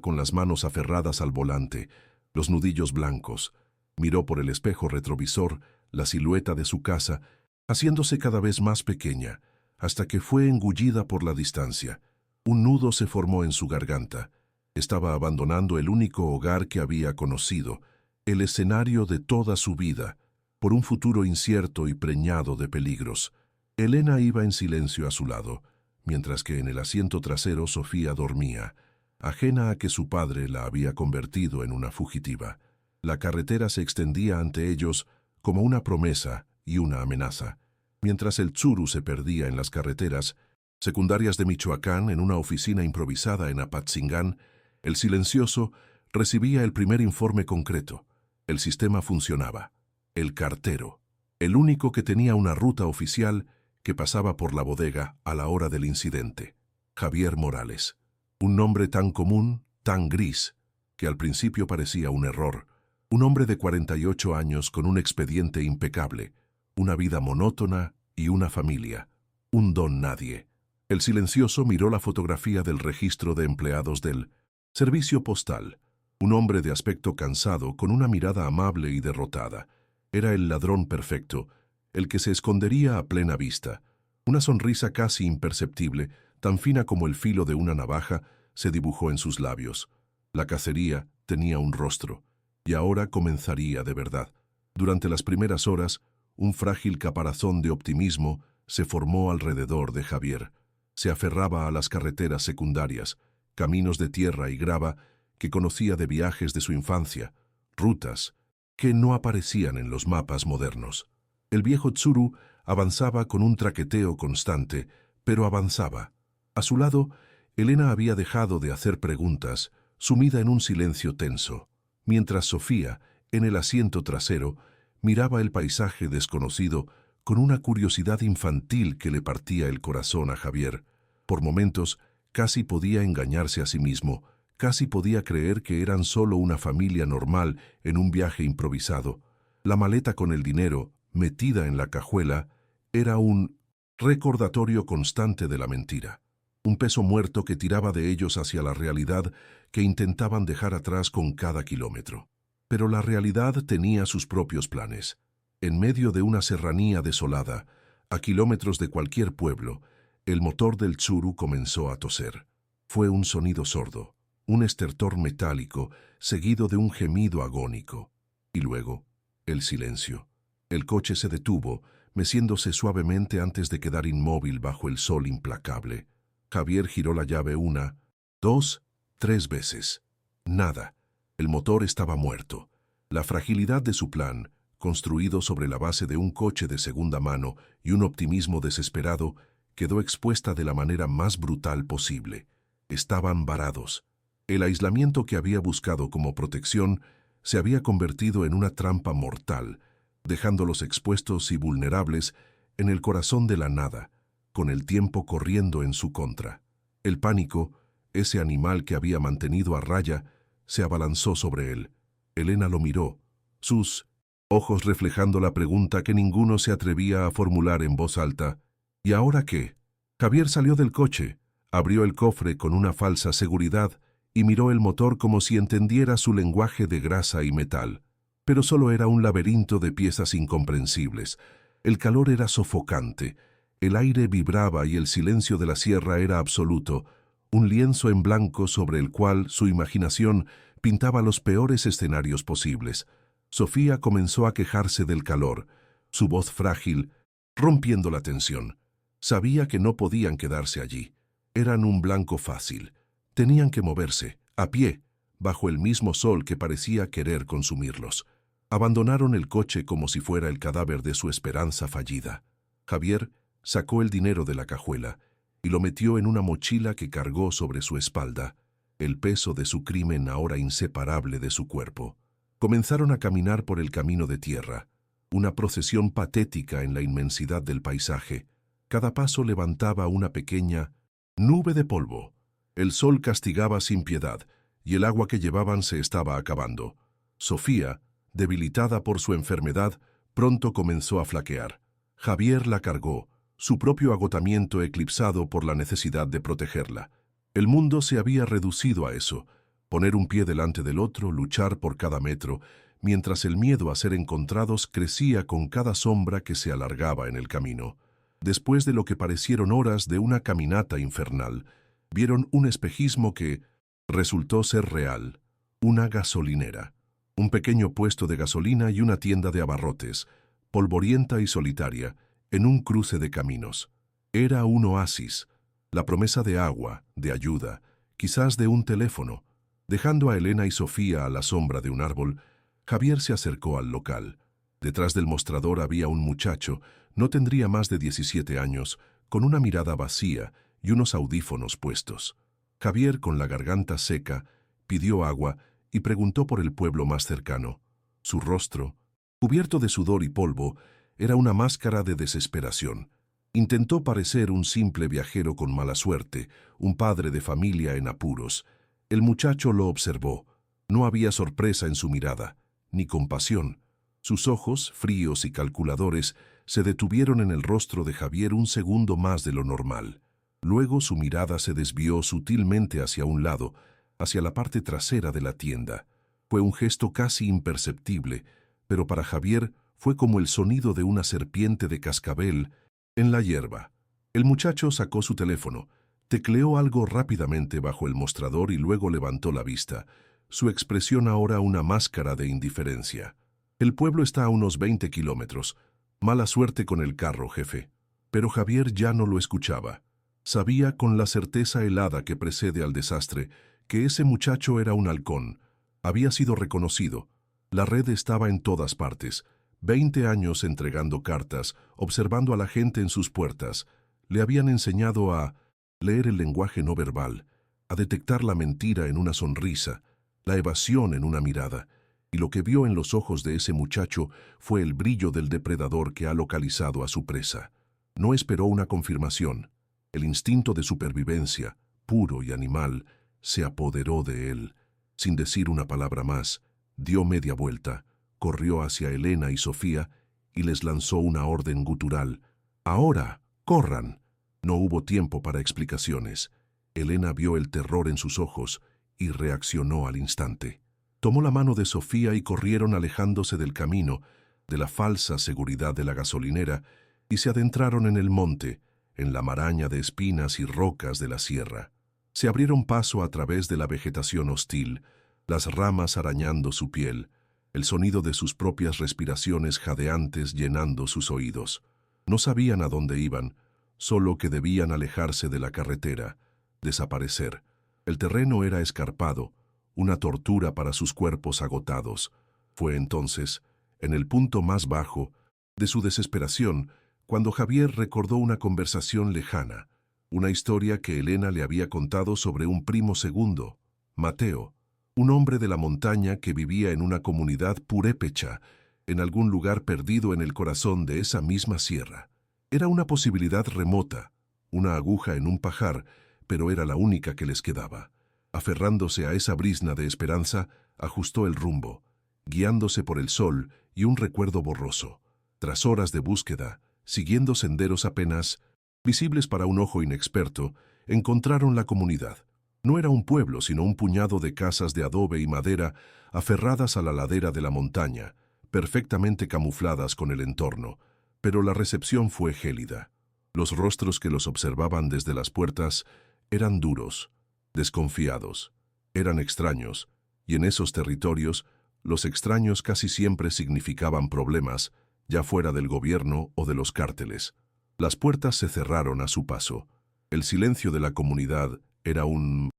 con las manos aferradas al volante, los nudillos blancos. Miró por el espejo retrovisor la silueta de su casa, haciéndose cada vez más pequeña, hasta que fue engullida por la distancia. Un nudo se formó en su garganta. Estaba abandonando el único hogar que había conocido, el escenario de toda su vida, por un futuro incierto y preñado de peligros. Elena iba en silencio a su lado, mientras que en el asiento trasero Sofía dormía, ajena a que su padre la había convertido en una fugitiva. La carretera se extendía ante ellos como una promesa y una amenaza. Mientras el Tsuru se perdía en las carreteras secundarias de Michoacán en una oficina improvisada en Apatzingán, el silencioso recibía el primer informe concreto. El sistema funcionaba. El cartero, el único que tenía una ruta oficial que pasaba por la bodega a la hora del incidente. Javier Morales. Un nombre tan común, tan gris, que al principio parecía un error. Un hombre de 48 años con un expediente impecable, una vida monótona y una familia. Un don nadie. El silencioso miró la fotografía del registro de empleados del servicio postal. Un hombre de aspecto cansado, con una mirada amable y derrotada. Era el ladrón perfecto, el que se escondería a plena vista. Una sonrisa casi imperceptible, tan fina como el filo de una navaja, se dibujó en sus labios. La cacería tenía un rostro, y ahora comenzaría de verdad. Durante las primeras horas, un frágil caparazón de optimismo se formó alrededor de Javier. Se aferraba a las carreteras secundarias, caminos de tierra y grava que conocía de viajes de su infancia, rutas que no aparecían en los mapas modernos. El viejo Tsuru avanzaba con un traqueteo constante, pero avanzaba. A su lado, Elena había dejado de hacer preguntas, sumida en un silencio tenso, mientras Sofía, en el asiento trasero, miraba el paisaje desconocido con una curiosidad infantil que le partía el corazón a Javier. Por momentos, casi podía engañarse a sí mismo, casi podía creer que eran solo una familia normal en un viaje improvisado. La maleta con el dinero, metida en la cajuela, era un recordatorio constante de la mentira. Un peso muerto que tiraba de ellos hacia la realidad que intentaban dejar atrás con cada kilómetro. Pero la realidad tenía sus propios planes. En medio de una serranía desolada, a kilómetros de cualquier pueblo, el motor del Tsuru comenzó a toser. Fue un sonido sordo, un estertor metálico, seguido de un gemido agónico. Y luego, el silencio. El coche se detuvo, meciéndose suavemente antes de quedar inmóvil bajo el sol implacable. Javier giró la llave 1, 2, 3 veces. Nada. El motor estaba muerto. La fragilidad de su plan, construido sobre la base de un coche de segunda mano y un optimismo desesperado, quedó expuesta de la manera más brutal posible. Estaban varados. El aislamiento que había buscado como protección se había convertido en una trampa mortal, dejándolos expuestos y vulnerables en el corazón de la nada, con el tiempo corriendo en su contra. El pánico, ese animal que había mantenido a raya, se abalanzó sobre él. Elena lo miró, sus ojos reflejando la pregunta que ninguno se atrevía a formular en voz alta. ¿Y ahora qué? Javier salió del coche, abrió el cofre con una falsa seguridad y miró el motor como si entendiera su lenguaje de grasa y metal. Pero solo era un laberinto de piezas incomprensibles. El calor era sofocante, el aire vibraba y el silencio de la sierra era absoluto, un lienzo en blanco sobre el cual su imaginación pintaba los peores escenarios posibles. Sofía comenzó a quejarse del calor, su voz frágil, rompiendo la tensión. Sabía que no podían quedarse allí. Eran un blanco fácil. Tenían que moverse, a pie, bajo el mismo sol que parecía querer consumirlos. Abandonaron el coche como si fuera el cadáver de su esperanza fallida. Javier sacó el dinero de la cajuela y lo metió en una mochila que cargó sobre su espalda, el peso de su crimen ahora inseparable de su cuerpo. Comenzaron a caminar por el camino de tierra, una procesión patética en la inmensidad del paisaje. Cada paso levantaba una pequeña nube de polvo. El sol castigaba sin piedad y el agua que llevaban se estaba acabando. Sofía, debilitada por su enfermedad, pronto comenzó a flaquear. Javier la cargó, su propio agotamiento eclipsado por la necesidad de protegerla. El mundo se había reducido a eso, poner un pie delante del otro, luchar por cada metro, mientras el miedo a ser encontrados crecía con cada sombra que se alargaba en el camino. Después de lo que parecieron horas de una caminata infernal, vieron un espejismo que resultó ser real, una gasolinera, un pequeño puesto de gasolina y una tienda de abarrotes, polvorienta y solitaria, en un cruce de caminos. Era un oasis, la promesa de agua, de ayuda, quizás de un teléfono. Dejando a Elena y Sofía a la sombra de un árbol, Javier se acercó al local. Detrás del mostrador había un muchacho, no tendría más de 17 años, con una mirada vacía y unos audífonos puestos. Javier, con la garganta seca, pidió agua y preguntó por el pueblo más cercano. Su rostro, cubierto de sudor y polvo, era una máscara de desesperación. Intentó parecer un simple viajero con mala suerte, un padre de familia en apuros. El muchacho lo observó. No había sorpresa en su mirada, ni compasión. Sus ojos, fríos y calculadores, se detuvieron en el rostro de Javier un segundo más de lo normal. Luego su mirada se desvió sutilmente hacia un lado, hacia la parte trasera de la tienda. Fue un gesto casi imperceptible, pero para Javier fue como el sonido de una serpiente de cascabel en la hierba. El muchacho sacó su teléfono, tecleó algo rápidamente bajo el mostrador y luego levantó la vista, su expresión ahora una máscara de indiferencia. El pueblo está a unos 20 kilómetros. Mala suerte con el carro, jefe. Pero Javier ya no lo escuchaba. Sabía con la certeza helada que precede al desastre que ese muchacho era un halcón. Había sido reconocido. La red estaba en todas partes. 20 años entregando cartas, observando a la gente en sus puertas. Le habían enseñado a leer el lenguaje no verbal, a detectar la mentira en una sonrisa, la evasión en una mirada. Y lo que vio en los ojos de ese muchacho fue el brillo del depredador que ha localizado a su presa. No esperó una confirmación. El instinto de supervivencia, puro y animal, se apoderó de él. Sin decir una palabra más, dio media vuelta, corrió hacia Elena y Sofía y les lanzó una orden gutural. «¡Ahora, corran!». No hubo tiempo para explicaciones. Elena vio el terror en sus ojos y reaccionó al instante. Tomó la mano de Sofía y corrieron alejándose del camino, de la falsa seguridad de la gasolinera, y se adentraron en el monte, en la maraña de espinas y rocas de la sierra. Se abrieron paso a través de la vegetación hostil, las ramas arañando su piel, el sonido de sus propias respiraciones jadeantes llenando sus oídos. No sabían a dónde iban, solo que debían alejarse de la carretera, desaparecer. El terreno era escarpado, una tortura para sus cuerpos agotados. Fue entonces, en el punto más bajo de su desesperación, cuando Javier recordó una conversación lejana, una historia que Elena le había contado sobre un primo segundo, Mateo, un hombre de la montaña que vivía en una comunidad purépecha, en algún lugar perdido en el corazón de esa misma sierra. Era una posibilidad remota, una aguja en un pajar, pero era la única que les quedaba. Aferrándose a esa brizna de esperanza, ajustó el rumbo, guiándose por el sol y un recuerdo borroso. Tras horas de búsqueda, siguiendo senderos apenas visibles para un ojo inexperto, encontraron la comunidad. No era un pueblo, sino un puñado de casas de adobe y madera aferradas a la ladera de la montaña, perfectamente camufladas con el entorno, pero la recepción fue gélida. Los rostros que los observaban desde las puertas eran duros, desconfiados, eran extraños, y en esos territorios los extraños casi siempre significaban problemas, ya fuera del gobierno o de los cárteles. Las puertas se cerraron a su paso. El silencio de la comunidad era un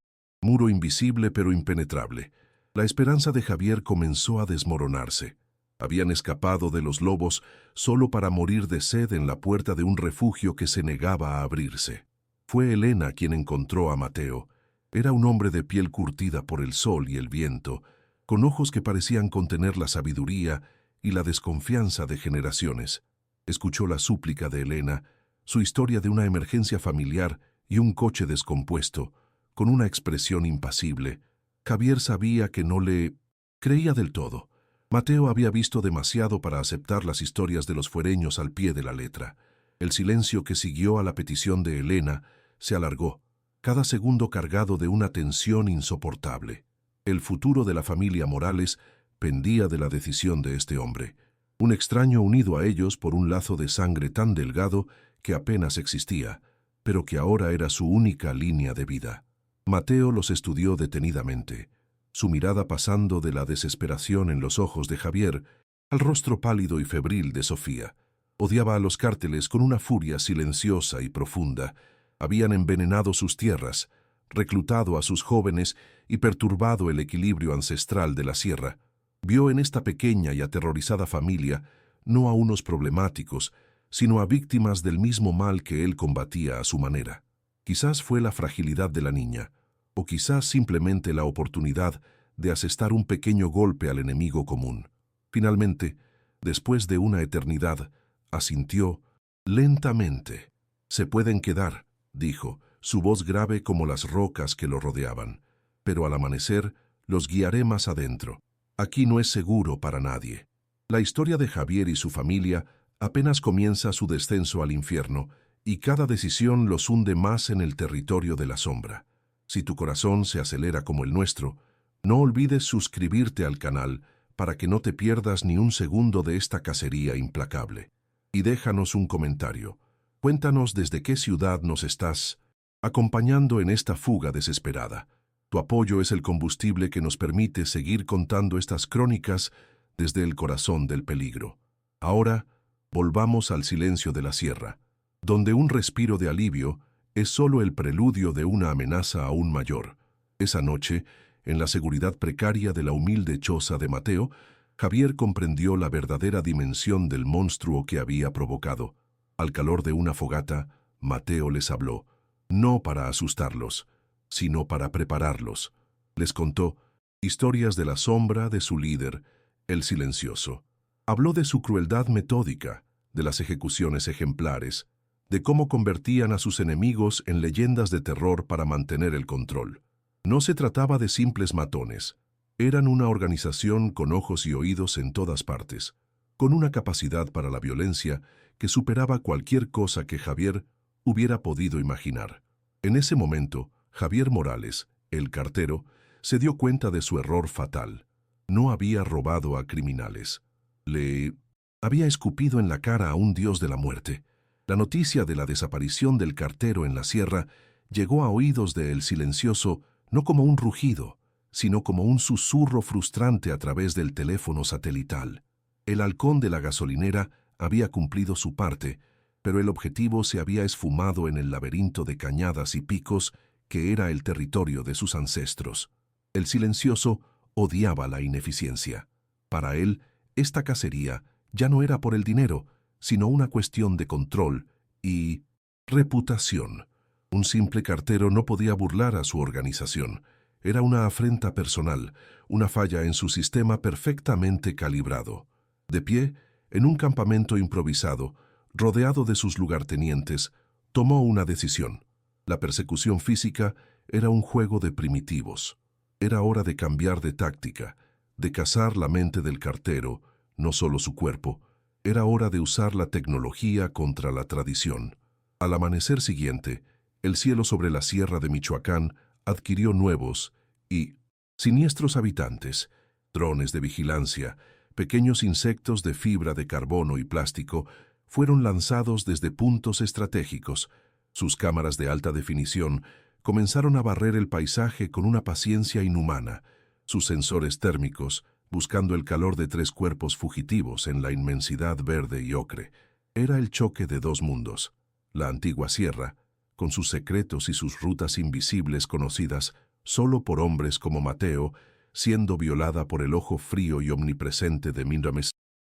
muro invisible pero impenetrable. La esperanza de Javier comenzó a desmoronarse. Habían escapado de los lobos solo para morir de sed en la puerta de un refugio que se negaba a abrirse. Fue Elena quien encontró a Mateo. Era un hombre de piel curtida por el sol y el viento, con ojos que parecían contener la sabiduría y la desconfianza de generaciones. Escuchó la súplica de Elena, su historia de una emergencia familiar y un coche descompuesto, con una expresión impasible. Javier sabía que no le creía del todo. Mateo había visto demasiado para aceptar las historias de los fuereños al pie de la letra. El silencio que siguió a la petición de Elena se alargó, cada segundo cargado de una tensión insoportable. El futuro de la familia Morales pendía de la decisión de este hombre, un extraño unido a ellos por un lazo de sangre tan delgado que apenas existía, pero que ahora era su única línea de vida. Mateo los estudió detenidamente, su mirada pasando de la desesperación en los ojos de Javier al rostro pálido y febril de Sofía. Odiaba a los cárteles con una furia silenciosa y profunda. Habían envenenado sus tierras, reclutado a sus jóvenes y perturbado el equilibrio ancestral de la sierra. Vio en esta pequeña y aterrorizada familia no a unos problemáticos, sino a víctimas del mismo mal que él combatía a su manera. Quizás fue la fragilidad de la niña, o quizás simplemente la oportunidad de asestar un pequeño golpe al enemigo común. Finalmente, después de una eternidad, asintió lentamente. «Se pueden quedar», dijo, su voz grave como las rocas que lo rodeaban. «Pero al amanecer los guiaré más adentro. Aquí no es seguro para nadie». La historia de Javier y su familia apenas comienza su descenso al infierno, y cada decisión los hunde más en el territorio de la sombra. Si tu corazón se acelera como el nuestro, no olvides suscribirte al canal para que no te pierdas ni un segundo de esta cacería implacable. Y déjanos un comentario. Cuéntanos desde qué ciudad nos estás acompañando en esta fuga desesperada. Tu apoyo es el combustible que nos permite seguir contando estas crónicas desde el corazón del peligro. Ahora, volvamos al silencio de la sierra, donde un respiro de alivio es solo el preludio de una amenaza aún mayor. Esa noche, en la seguridad precaria de la humilde choza de Mateo, Javier comprendió la verdadera dimensión del monstruo que había provocado. Al calor de una fogata, Mateo les habló, no para asustarlos, sino para prepararlos. Les contó historias de la sombra de su líder, el silencioso. Habló de su crueldad metódica, de las ejecuciones ejemplares, de cómo convertían a sus enemigos en leyendas de terror para mantener el control. No se trataba de simples matones. Eran una organización con ojos y oídos en todas partes, con una capacidad para la violencia que superaba cualquier cosa que Javier hubiera podido imaginar. En ese momento, Javier Morales, el cartero, se dio cuenta de su error fatal. No había robado a criminales. Le había escupido en la cara a un dios de la muerte. La noticia de la desaparición del cartero en la sierra llegó a oídos de El Silencioso no como un rugido, sino como un susurro frustrante a través del teléfono satelital. El halcón de la gasolinera había cumplido su parte, pero el objetivo se había esfumado en el laberinto de cañadas y picos que era el territorio de sus ancestros. El Silencioso odiaba la ineficiencia. Para él, esta cacería ya no era por el dinero, sino una cuestión de control y reputación. Un simple cartero no podía burlar a su organización. Era una afrenta personal, una falla en su sistema perfectamente calibrado. De pie, en un campamento improvisado, rodeado de sus lugartenientes, tomó una decisión. La persecución física era un juego de primitivos. Era hora de cambiar de táctica, de cazar la mente del cartero, no solo su cuerpo. Era hora de usar la tecnología contra la tradición. Al amanecer siguiente, el cielo sobre la sierra de Michoacán adquirió nuevos y siniestros habitantes, drones de vigilancia, pequeños insectos de fibra de carbono y plástico fueron lanzados desde puntos estratégicos. Sus cámaras de alta definición comenzaron a barrer el paisaje con una paciencia inhumana. Sus sensores térmicos, buscando el calor de 3 cuerpos fugitivos en la inmensidad verde y ocre. Era el choque de 2 mundos. La antigua sierra, con sus secretos y sus rutas invisibles conocidas solo por hombres como Mateo, siendo violada por el ojo frío y omnipresente de Minrames.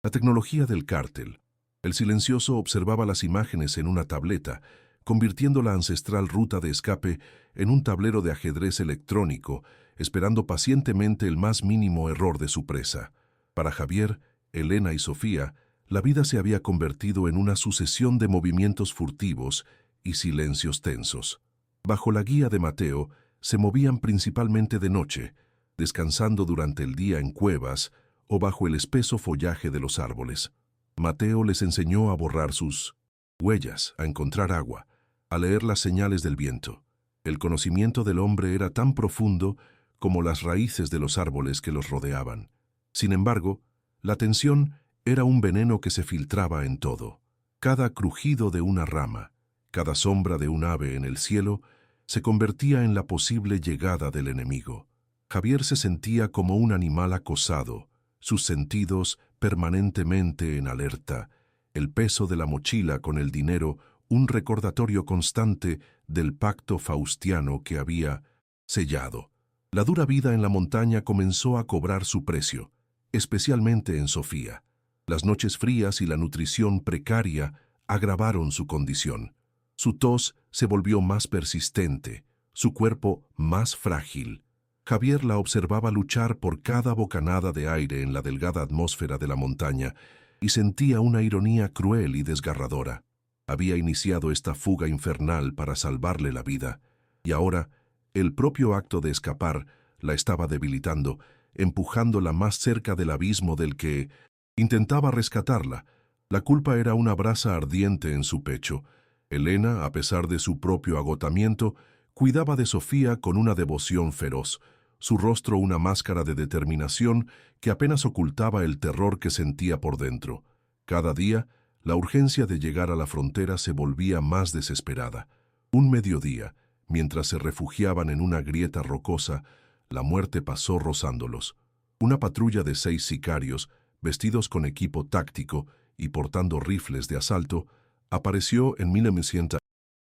La tecnología del cártel. El Silencioso observaba las imágenes en una tableta, convirtiendo la ancestral ruta de escape en un tablero de ajedrez electrónico, esperando pacientemente el más mínimo error de su presa. Para Javier, Elena y Sofía, la vida se había convertido en una sucesión de movimientos furtivos y silencios tensos. Bajo la guía de Mateo, se movían principalmente de noche, descansando durante el día en cuevas o bajo el espeso follaje de los árboles. Mateo les enseñó a borrar sus huellas, a encontrar agua, a leer las señales del viento. El conocimiento del hombre era tan profundo como las raíces de los árboles que los rodeaban. Sin embargo, la tensión era un veneno que se filtraba en todo. Cada crujido de una rama, cada sombra de un ave en el cielo, se convertía en la posible llegada del enemigo. Javier se sentía como un animal acosado, sus sentidos permanentemente en alerta, el peso de la mochila con el dinero un recordatorio constante del pacto faustiano que había sellado. La dura vida en la montaña comenzó a cobrar su precio, especialmente en Sofía. Las noches frías y la nutrición precaria agravaron su condición. Su tos se volvió más persistente, su cuerpo más frágil. Javier la observaba luchar por cada bocanada de aire en la delgada atmósfera de la montaña y sentía una ironía cruel y desgarradora. Había iniciado esta fuga infernal para salvarle la vida, y ahora el propio acto de escapar la estaba debilitando, empujándola más cerca del abismo del que intentaba rescatarla. La culpa era una brasa ardiente en su pecho. Elena, a pesar de su propio agotamiento, cuidaba de Sofía con una devoción feroz, su rostro una máscara de determinación que apenas ocultaba el terror que sentía por dentro. Cada día, la urgencia de llegar a la frontera se volvía más desesperada. Un mediodía, mientras se refugiaban en una grieta rocosa, la muerte pasó rozándolos. Una patrulla de 6 sicarios, vestidos con equipo táctico y portando rifles de asalto, apareció en 1900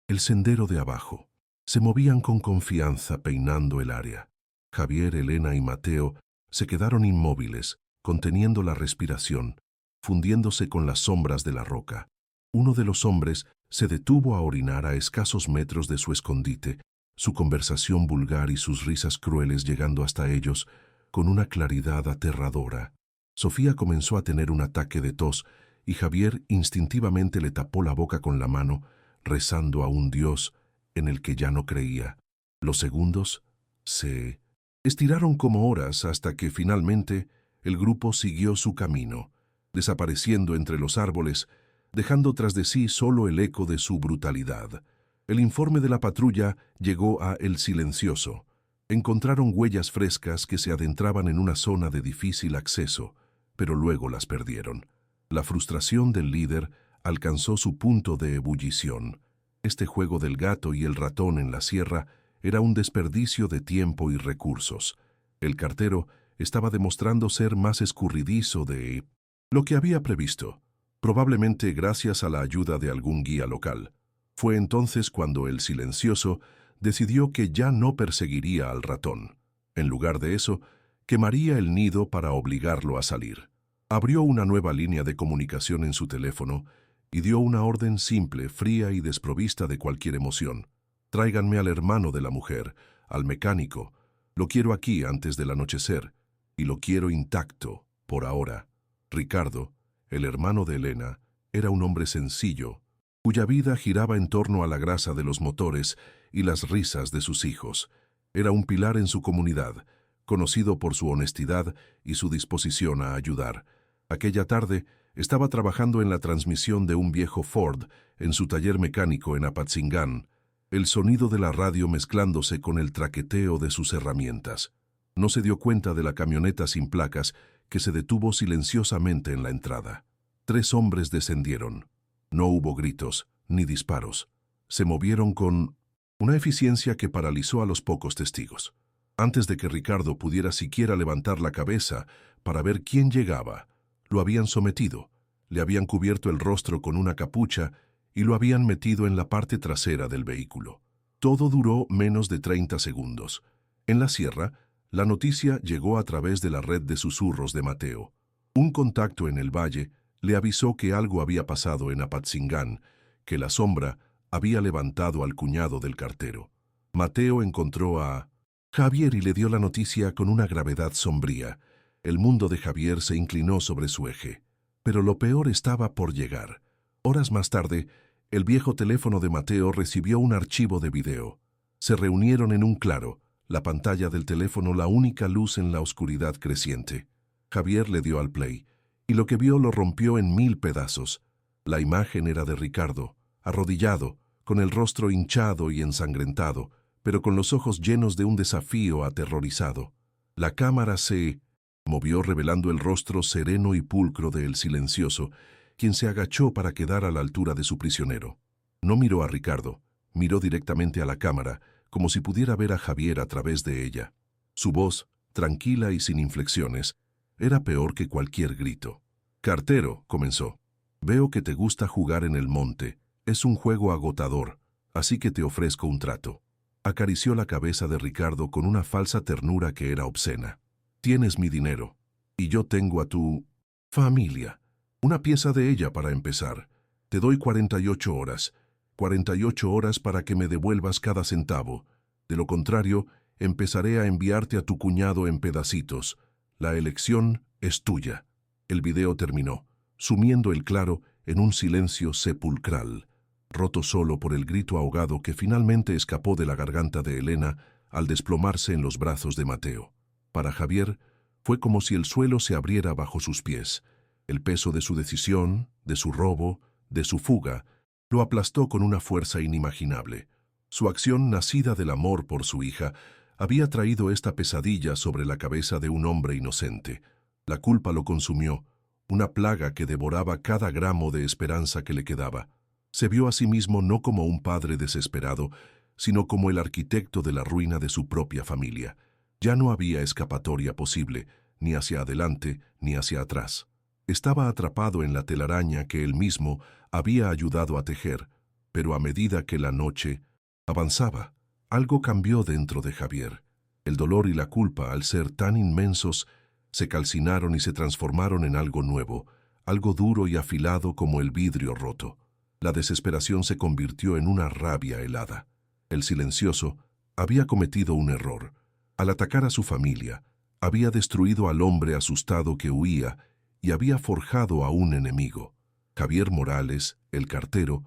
el sendero de abajo. Se movían con confianza peinando el área. Javier, Elena y Mateo se quedaron inmóviles, conteniendo la respiración, fundiéndose con las sombras de la roca. Uno de los hombres se detuvo a orinar a escasos metros de su escondite, su conversación vulgar y sus risas crueles llegando hasta ellos con una claridad aterradora. Sofía comenzó a tener un ataque de tos y Javier instintivamente le tapó la boca con la mano, rezando a un Dios en el que ya no creía. Los segundos se estiraron como horas hasta que finalmente el grupo siguió su camino, desapareciendo entre los árboles, dejando tras de sí solo el eco de su brutalidad. El informe de la patrulla llegó a El Silencioso. Encontraron huellas frescas que se adentraban en una zona de difícil acceso, pero luego las perdieron. La frustración del líder alcanzó su punto de ebullición. Este juego del gato y el ratón en la sierra era un desperdicio de tiempo y recursos. El cartero estaba demostrando ser más escurridizo de lo que había previsto, probablemente gracias a la ayuda de algún guía local. Fue entonces cuando el Silencioso decidió que ya no perseguiría al ratón. En lugar de eso, quemaría el nido para obligarlo a salir. Abrió una nueva línea de comunicación en su teléfono y dio una orden simple, fría y desprovista de cualquier emoción. Tráiganme al hermano de la mujer, al mecánico. Lo quiero aquí antes del anochecer, y lo quiero intacto, por ahora. Ricardo, el hermano de Elena, era un hombre sencillo, cuya vida giraba en torno a la grasa de los motores y las risas de sus hijos. Era un pilar en su comunidad, conocido por su honestidad y su disposición a ayudar. Aquella tarde estaba trabajando en la transmisión de un viejo Ford en su taller mecánico en Apatzingán, el sonido de la radio mezclándose con el traqueteo de sus herramientas. No se dio cuenta de la camioneta sin placas que se detuvo silenciosamente en la entrada. 3 hombres descendieron. No hubo gritos ni disparos. Se movieron con una eficiencia que paralizó a los pocos testigos. Antes de que Ricardo pudiera siquiera levantar la cabeza para ver quién llegaba, lo habían sometido, le habían cubierto el rostro con una capucha y lo habían metido en la parte trasera del vehículo. Todo duró menos de 30 segundos. En la sierra, la noticia llegó a través de la red de susurros de Mateo. Un contacto en el valle le avisó que algo había pasado en Apatzingán, que la sombra había levantado al cuñado del cartero. Mateo encontró a Javier y le dio la noticia con una gravedad sombría. El mundo de Javier se inclinó sobre su eje. Pero lo peor estaba por llegar. Horas más tarde, el viejo teléfono de Mateo recibió un archivo de video. Se reunieron en un claro, la pantalla del teléfono la única luz en la oscuridad creciente. Javier le dio al play, y lo que vio lo rompió en 1000 pedazos. La imagen era de Ricardo, arrodillado, con el rostro hinchado y ensangrentado, pero con los ojos llenos de un desafío aterrorizado. La cámara se movió revelando el rostro sereno y pulcro de El Silencioso, quien se agachó para quedar a la altura de su prisionero. No miró a Ricardo, miró directamente a la cámara, como si pudiera ver a Javier a través de ella. Su voz, tranquila y sin inflexiones, era peor que cualquier grito. «Cartero», comenzó, «veo que te gusta jugar en el monte. Es un juego agotador, así que te ofrezco un trato». Acarició la cabeza de Ricardo con una falsa ternura que era obscena. «Tienes mi dinero, y yo tengo a tu familia. Una pieza de ella para empezar. Te doy 48 horas. 48 horas para que me devuelvas cada centavo. De lo contrario, empezaré a enviarte a tu cuñado en pedacitos. La elección es tuya». El video terminó, sumiendo el claro en un silencio sepulcral, roto solo por el grito ahogado que finalmente escapó de la garganta de Elena al desplomarse en los brazos de Mateo. Para Javier, fue como si el suelo se abriera bajo sus pies. El peso de su decisión, de su robo, de su fuga, lo aplastó con una fuerza inimaginable. Su acción nacida del amor por su hija había traído esta pesadilla sobre la cabeza de un hombre inocente. La culpa lo consumió, una plaga que devoraba cada gramo de esperanza que le quedaba. Se vio a sí mismo no como un padre desesperado, sino como el arquitecto de la ruina de su propia familia. Ya no había escapatoria posible, ni hacia adelante ni hacia atrás. Estaba atrapado en la telaraña que él mismo había ayudado a tejer, pero a medida que la noche avanzaba, algo cambió dentro de Javier. El dolor y la culpa, al ser tan inmensos, se calcinaron y se transformaron en algo nuevo, algo duro y afilado como el vidrio roto. La desesperación se convirtió en una rabia helada. El silencioso había cometido un error. Al atacar a su familia, había destruido al hombre asustado que huía y había forjado a un enemigo. Javier Morales, el cartero,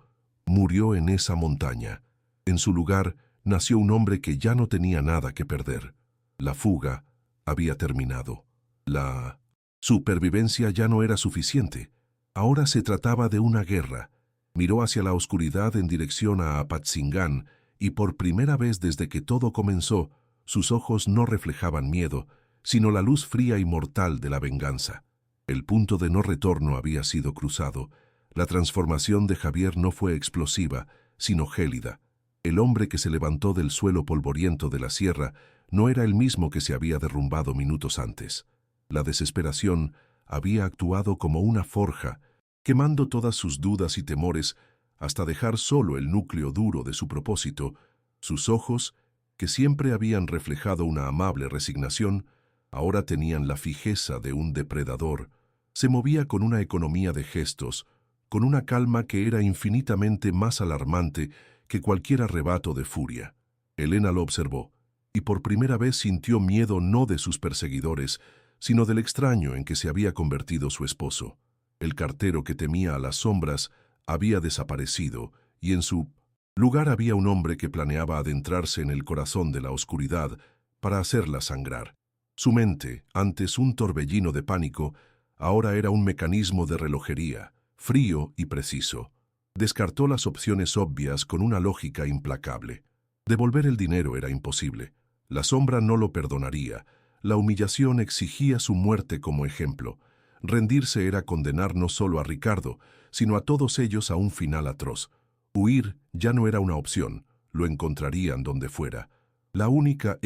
murió en esa montaña. En su lugar nació un hombre que ya no tenía nada que perder. La fuga había terminado. La supervivencia ya no era suficiente. Ahora se trataba de una guerra. Miró hacia la oscuridad en dirección a Apatzingán y por primera vez desde que todo comenzó, sus ojos no reflejaban miedo, sino la luz fría y mortal de la venganza. El punto de no retorno había sido cruzado. La transformación de Javier no fue explosiva, sino gélida. El hombre que se levantó del suelo polvoriento de la sierra no era el mismo que se había derrumbado minutos antes. La desesperación había actuado como una forja, quemando todas sus dudas y temores hasta dejar solo el núcleo duro de su propósito. Sus ojos, que siempre habían reflejado una amable resignación, ahora tenían la fijeza de un depredador. Se movía con una economía de gestos, con una calma que era infinitamente más alarmante que cualquier arrebato de furia. Elena lo observó, y por primera vez sintió miedo no de sus perseguidores, sino del extraño en que se había convertido su esposo. El cartero que temía a las sombras había desaparecido, y en su lugar había un hombre que planeaba adentrarse en el corazón de la oscuridad para hacerla sangrar. Su mente, antes un torbellino de pánico, ahora era un mecanismo de relojería, frío y preciso. Descartó las opciones obvias con una lógica implacable. Devolver el dinero era imposible. La sombra no lo perdonaría. La humillación exigía su muerte como ejemplo. Rendirse era condenar no solo a Ricardo, sino a todos ellos a un final atroz. Huir ya no era una opción. Lo encontrarían donde fuera. La única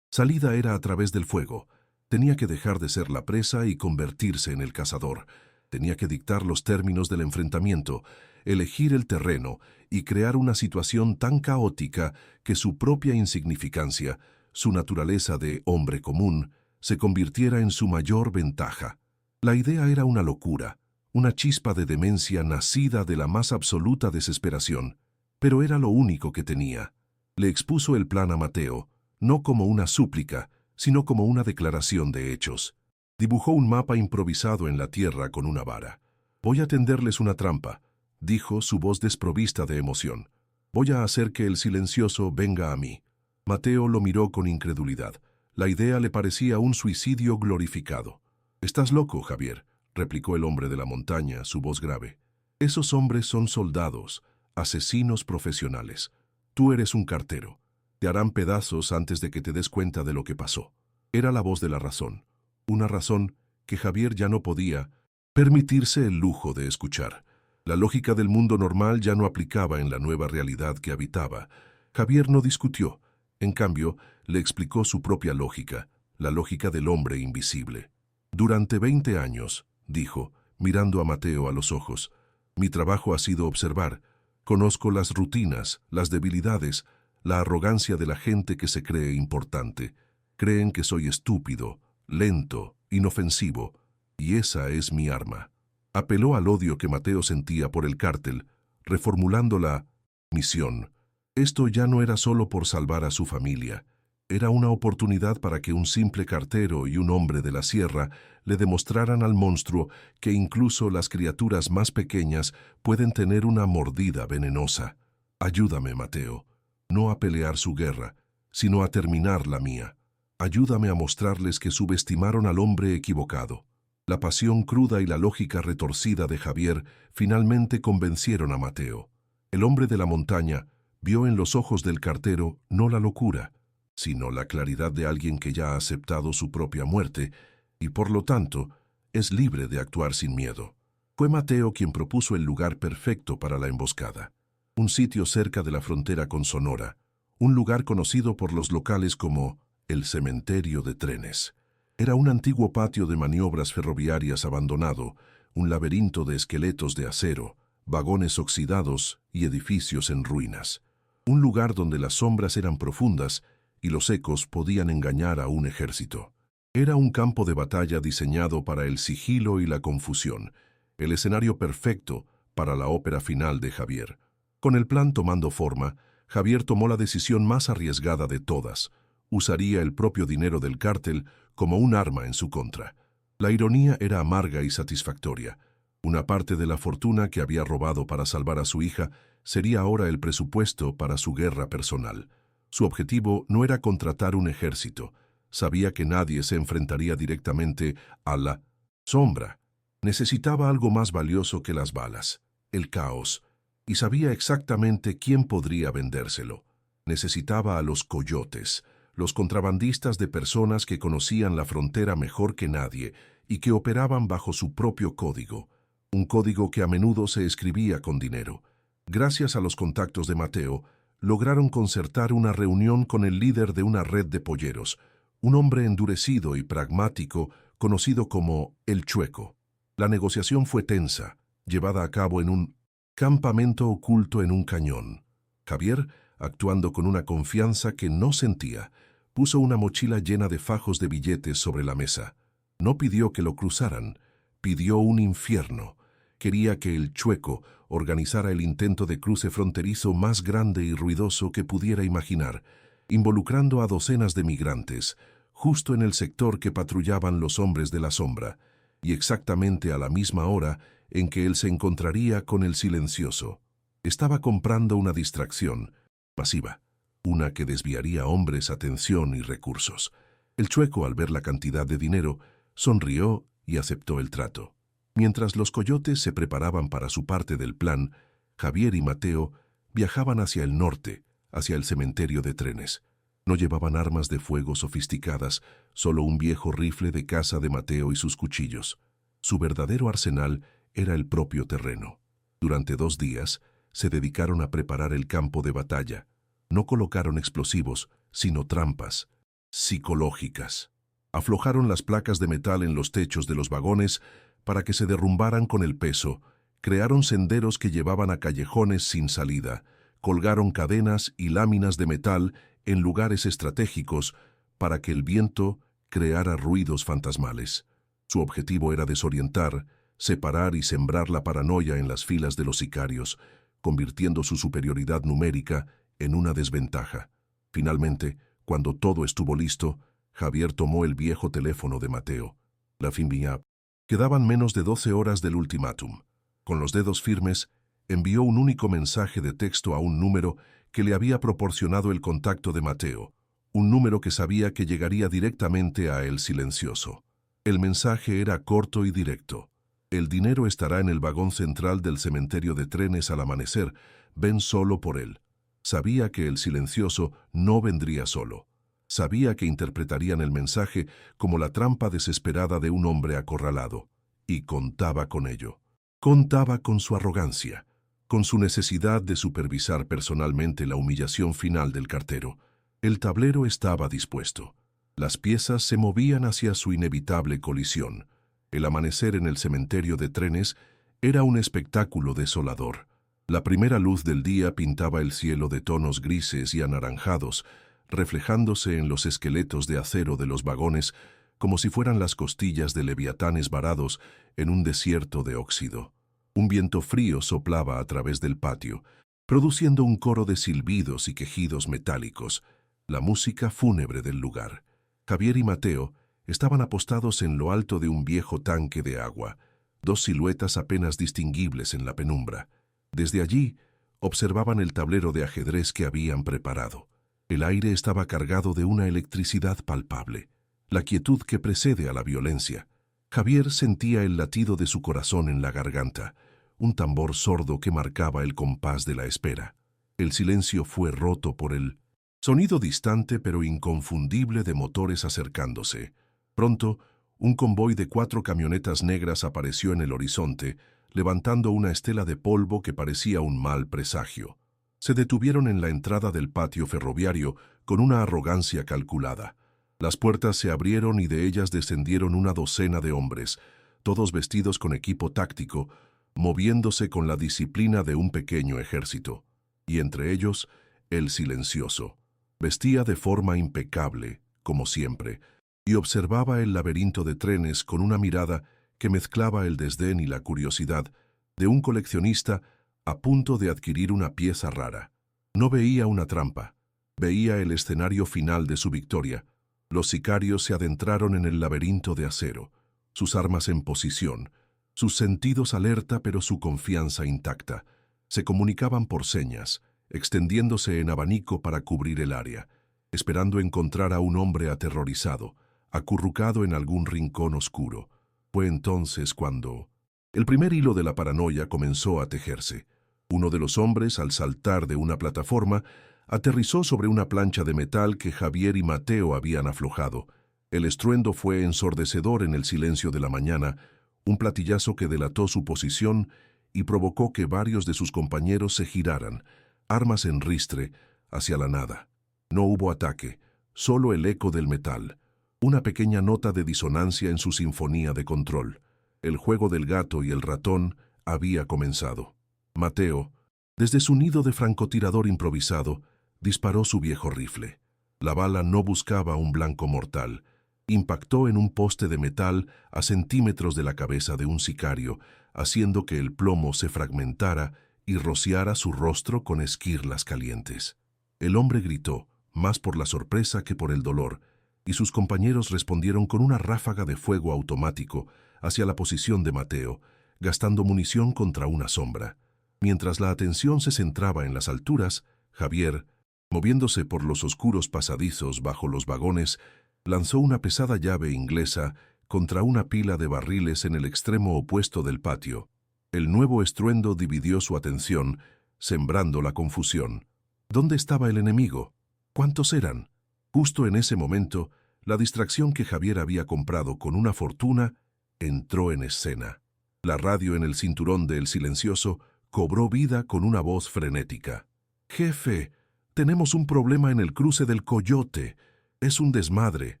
salida era a través del fuego. Tenía que dejar de ser la presa y convertirse en el cazador. Tenía que dictar los términos del enfrentamiento, elegir el terreno y crear una situación tan caótica que su propia insignificancia, su naturaleza de hombre común, se convirtiera en su mayor ventaja. La idea era una locura, una chispa de demencia nacida de la más absoluta desesperación, pero era lo único que tenía. Le expuso el plan a Mateo, no como una súplica, sino como una declaración de hechos. Dibujó un mapa improvisado en la tierra con una vara. «Voy a tenderles una trampa», dijo, su voz desprovista de emoción. «Voy a hacer que el silencioso venga a mí». Mateo lo miró con incredulidad. La idea le parecía un suicidio glorificado. «Estás loco, Javier», replicó el hombre de la montaña, su voz grave. «Esos hombres son soldados, asesinos profesionales. Tú eres un cartero. Te harán pedazos antes de que te des cuenta de lo que pasó». Era la voz de la razón. Una razón que Javier ya no podía permitirse el lujo de escuchar. La lógica del mundo normal ya no aplicaba en la nueva realidad que habitaba. Javier no discutió. En cambio, le explicó su propia lógica, la lógica del hombre invisible. «Durante 20 años», dijo, mirando a Mateo a los ojos, «mi trabajo ha sido observar. Conozco las rutinas, las debilidades, la arrogancia de la gente que se cree importante. Creen que soy estúpido, lento, inofensivo, y esa es mi arma». Apeló al odio que Mateo sentía por el cártel, reformulando la misión. Esto ya no era solo por salvar a su familia. Era una oportunidad para que un simple cartero y un hombre de la sierra le demostraran al monstruo que incluso las criaturas más pequeñas pueden tener una mordida venenosa. «Ayúdame, Mateo, no a pelear su guerra, sino a terminar la mía. Ayúdame a mostrarles que subestimaron al hombre equivocado». La pasión cruda y la lógica retorcida de Javier finalmente convencieron a Mateo. El hombre de la montaña vio en los ojos del cartero no la locura, sino la claridad de alguien que ya ha aceptado su propia muerte y, por lo tanto, es libre de actuar sin miedo. Fue Mateo quien propuso el lugar perfecto para la emboscada. Un sitio cerca de la frontera con Sonora, un lugar conocido por los locales como el cementerio de trenes. Era un antiguo patio de maniobras ferroviarias abandonado, un laberinto de esqueletos de acero, vagones oxidados y edificios en ruinas. un lugar donde las sombras eran profundas y los ecos podían engañar a un ejército. Era un campo de batalla diseñado para el sigilo y la confusión, el escenario perfecto para la ópera final de Javier. Con el plan tomando forma, Javier tomó la decisión más arriesgada de todas. Usaría el propio dinero del cártel como un arma en su contra. La ironía era amarga y satisfactoria. Una parte de la fortuna que había robado para salvar a su hija sería ahora el presupuesto para su guerra personal. Su objetivo no era contratar un ejército. Sabía que nadie se enfrentaría directamente a la sombra. Necesitaba algo más valioso que las balas, el caos, y sabía exactamente quién podría vendérselo. Necesitaba a los coyotes, los contrabandistas de personas que conocían la frontera mejor que nadie y que operaban bajo su propio código, un código que a menudo se escribía con dinero. Gracias a los contactos de Mateo, lograron concertar una reunión con el líder de una red de polleros, un hombre endurecido y pragmático conocido como El Chueco. La negociación fue tensa, llevada a cabo en un campamento oculto en un cañón. Javier, actuando con una confianza que no sentía, puso una mochila llena de fajos de billetes sobre la mesa. No pidió que lo cruzaran, pidió un infierno. Quería que el Chueco organizara el intento de cruce fronterizo más grande y ruidoso que pudiera imaginar, involucrando a docenas de migrantes, justo en el sector que patrullaban los hombres de la sombra, y exactamente a la misma hora en que él se encontraría con el silencioso. Estaba comprando una distracción masiva, una que desviaría hombres, atención y recursos. El Chueco, al ver la cantidad de dinero, sonrió y aceptó el trato. Mientras los coyotes se preparaban para su parte del plan, Javier y Mateo viajaban hacia el norte, hacia el cementerio de trenes. No llevaban armas de fuego sofisticadas, solo un viejo rifle de caza de Mateo y sus cuchillos. Su verdadero arsenal era el propio terreno. Durante 2 días, se dedicaron a preparar el campo de batalla. No colocaron explosivos, sino trampas psicológicas. Aflojaron las placas de metal en los techos de los vagones para que se derrumbaran con el peso, crearon senderos que llevaban a callejones sin salida, colgaron cadenas y láminas de metal en lugares estratégicos para que el viento creara ruidos fantasmales. Su objetivo era desorientar, separar y sembrar la paranoia en las filas de los sicarios, convirtiendo su superioridad numérica en una desventaja. Finalmente, cuando todo estuvo listo, Javier tomó el viejo teléfono de Mateo. La finvía. Quedaban menos de 12 horas del ultimátum. Con los dedos firmes, envió un único mensaje de texto a un número que le había proporcionado el contacto de Mateo, un número que sabía que llegaría directamente a El Silencioso. El mensaje era corto y directo. El dinero estará en el vagón central del cementerio de trenes al amanecer. Ven solo por él. Sabía que El Silencioso no vendría solo. Sabía que interpretarían el mensaje como la trampa desesperada de un hombre acorralado. Y contaba con ello. Contaba con su arrogancia, con su necesidad de supervisar personalmente la humillación final del cartero. El tablero estaba dispuesto. Las piezas se movían hacia su inevitable colisión. El amanecer en el cementerio de trenes era un espectáculo desolador. La primera luz del día pintaba el cielo de tonos grises y anaranjados, reflejándose en los esqueletos de acero de los vagones como si fueran las costillas de leviatanes varados en un desierto de óxido. Un viento frío soplaba a través del patio, produciendo un coro de silbidos y quejidos metálicos, la música fúnebre del lugar. Javier y Mateo estaban apostados en lo alto de un viejo tanque de agua, 2 siluetas apenas distinguibles en la penumbra. Desde allí, observaban el tablero de ajedrez que habían preparado. El aire estaba cargado de una electricidad palpable, la quietud que precede a la violencia. Javier sentía el latido de su corazón en la garganta, un tambor sordo que marcaba el compás de la espera. El silencio fue roto por el sonido distante pero inconfundible de motores acercándose. Pronto, un convoy de 4 camionetas negras apareció en el horizonte, levantando una estela de polvo que parecía un mal presagio. Se detuvieron en la entrada del patio ferroviario con una arrogancia calculada. Las puertas se abrieron y de ellas descendieron una docena de hombres, todos vestidos con equipo táctico, moviéndose con la disciplina de un pequeño ejército. Y entre ellos, el silencioso. Vestía de forma impecable, como siempre, y observaba el laberinto de trenes con una mirada que mezclaba el desdén y la curiosidad de un coleccionista a punto de adquirir una pieza rara. No veía una trampa, veía el escenario final de su victoria. Los sicarios se adentraron en el laberinto de acero, sus armas en posición, sus sentidos alerta pero su confianza intacta. Se comunicaban por señas, extendiéndose en abanico para cubrir el área, esperando encontrar a un hombre aterrorizado, acurrucado en algún rincón oscuro. Fue entonces cuando el primer hilo de la paranoia comenzó a tejerse. Uno de los hombres, al saltar de una plataforma, aterrizó sobre una plancha de metal que Javier y Mateo habían aflojado. El estruendo fue ensordecedor en el silencio de la mañana, un platillazo que delató su posición y provocó que varios de sus compañeros se giraran, armas en ristre, hacia la nada. No hubo ataque, solo el eco del metal, una pequeña nota de disonancia en su sinfonía de control. El juego del gato y el ratón había comenzado. Mateo, desde su nido de francotirador improvisado, disparó su viejo rifle. La bala no buscaba un blanco mortal. Impactó en un poste de metal a centímetros de la cabeza de un sicario, haciendo que el plomo se fragmentara y rociara su rostro con esquirlas calientes. El hombre gritó, más por la sorpresa que por el dolor, y sus compañeros respondieron con una ráfaga de fuego automático hacia la posición de Mateo, gastando munición contra una sombra. Mientras la atención se centraba en las alturas, Javier, moviéndose por los oscuros pasadizos bajo los vagones, lanzó una pesada llave inglesa contra una pila de barriles en el extremo opuesto del patio. El nuevo estruendo dividió su atención, sembrando la confusión. ¿Dónde estaba el enemigo? ¿Cuántos eran? Justo en ese momento, la distracción que Javier había comprado con una fortuna entró en escena. La radio en el cinturón del silencioso cobró vida con una voz frenética. «Jefe, tenemos un problema en el cruce del Coyote. Es un desmadre.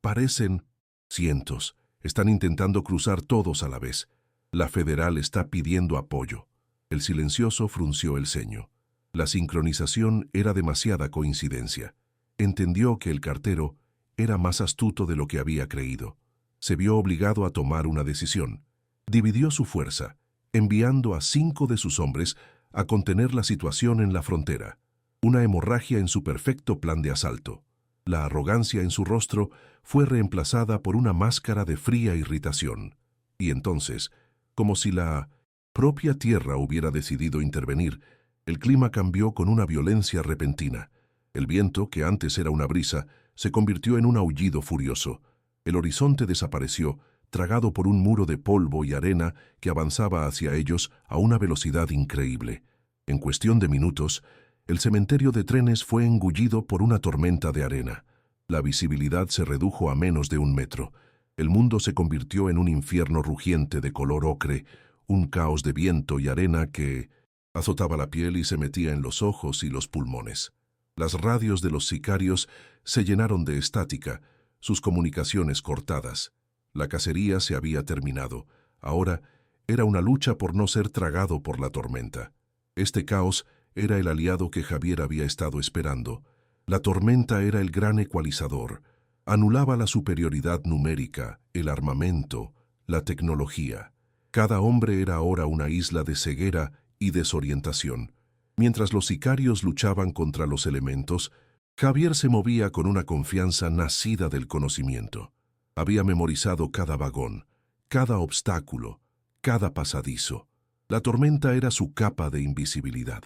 Parecen cientos. Están intentando cruzar todos a la vez. La federal está pidiendo apoyo». El silencioso frunció el ceño. La sincronización era demasiada coincidencia. Entendió que el cartero era más astuto de lo que había creído. Se vio obligado a tomar una decisión. Dividió su fuerza, enviando a 5 de sus hombres a contener la situación en la frontera. Una hemorragia en su perfecto plan de asalto. La arrogancia en su rostro fue reemplazada por una máscara de fría irritación. Y entonces, como si la propia tierra hubiera decidido intervenir, el clima cambió con una violencia repentina. El viento, que antes era una brisa, se convirtió en un aullido furioso. El horizonte desapareció, tragado por un muro de polvo y arena que avanzaba hacia ellos a una velocidad increíble. En cuestión de minutos, el cementerio de trenes fue engullido por una tormenta de arena. La visibilidad se redujo a menos de 1 metro. El mundo se convirtió en un infierno rugiente de color ocre, un caos de viento y arena que azotaba la piel y se metía en los ojos y los pulmones. Las radios de los sicarios se llenaron de estática, sus comunicaciones cortadas. La cacería se había terminado. Ahora era una lucha por no ser tragado por la tormenta. Este caos era el aliado que Javier había estado esperando. La tormenta era el gran ecualizador. Anulaba la superioridad numérica, el armamento, la tecnología. Cada hombre era ahora una isla de ceguera y desorientación. Mientras los sicarios luchaban contra los elementos, Javier se movía con una confianza nacida del conocimiento. Había memorizado cada vagón, cada obstáculo, cada pasadizo. La tormenta era su capa de invisibilidad.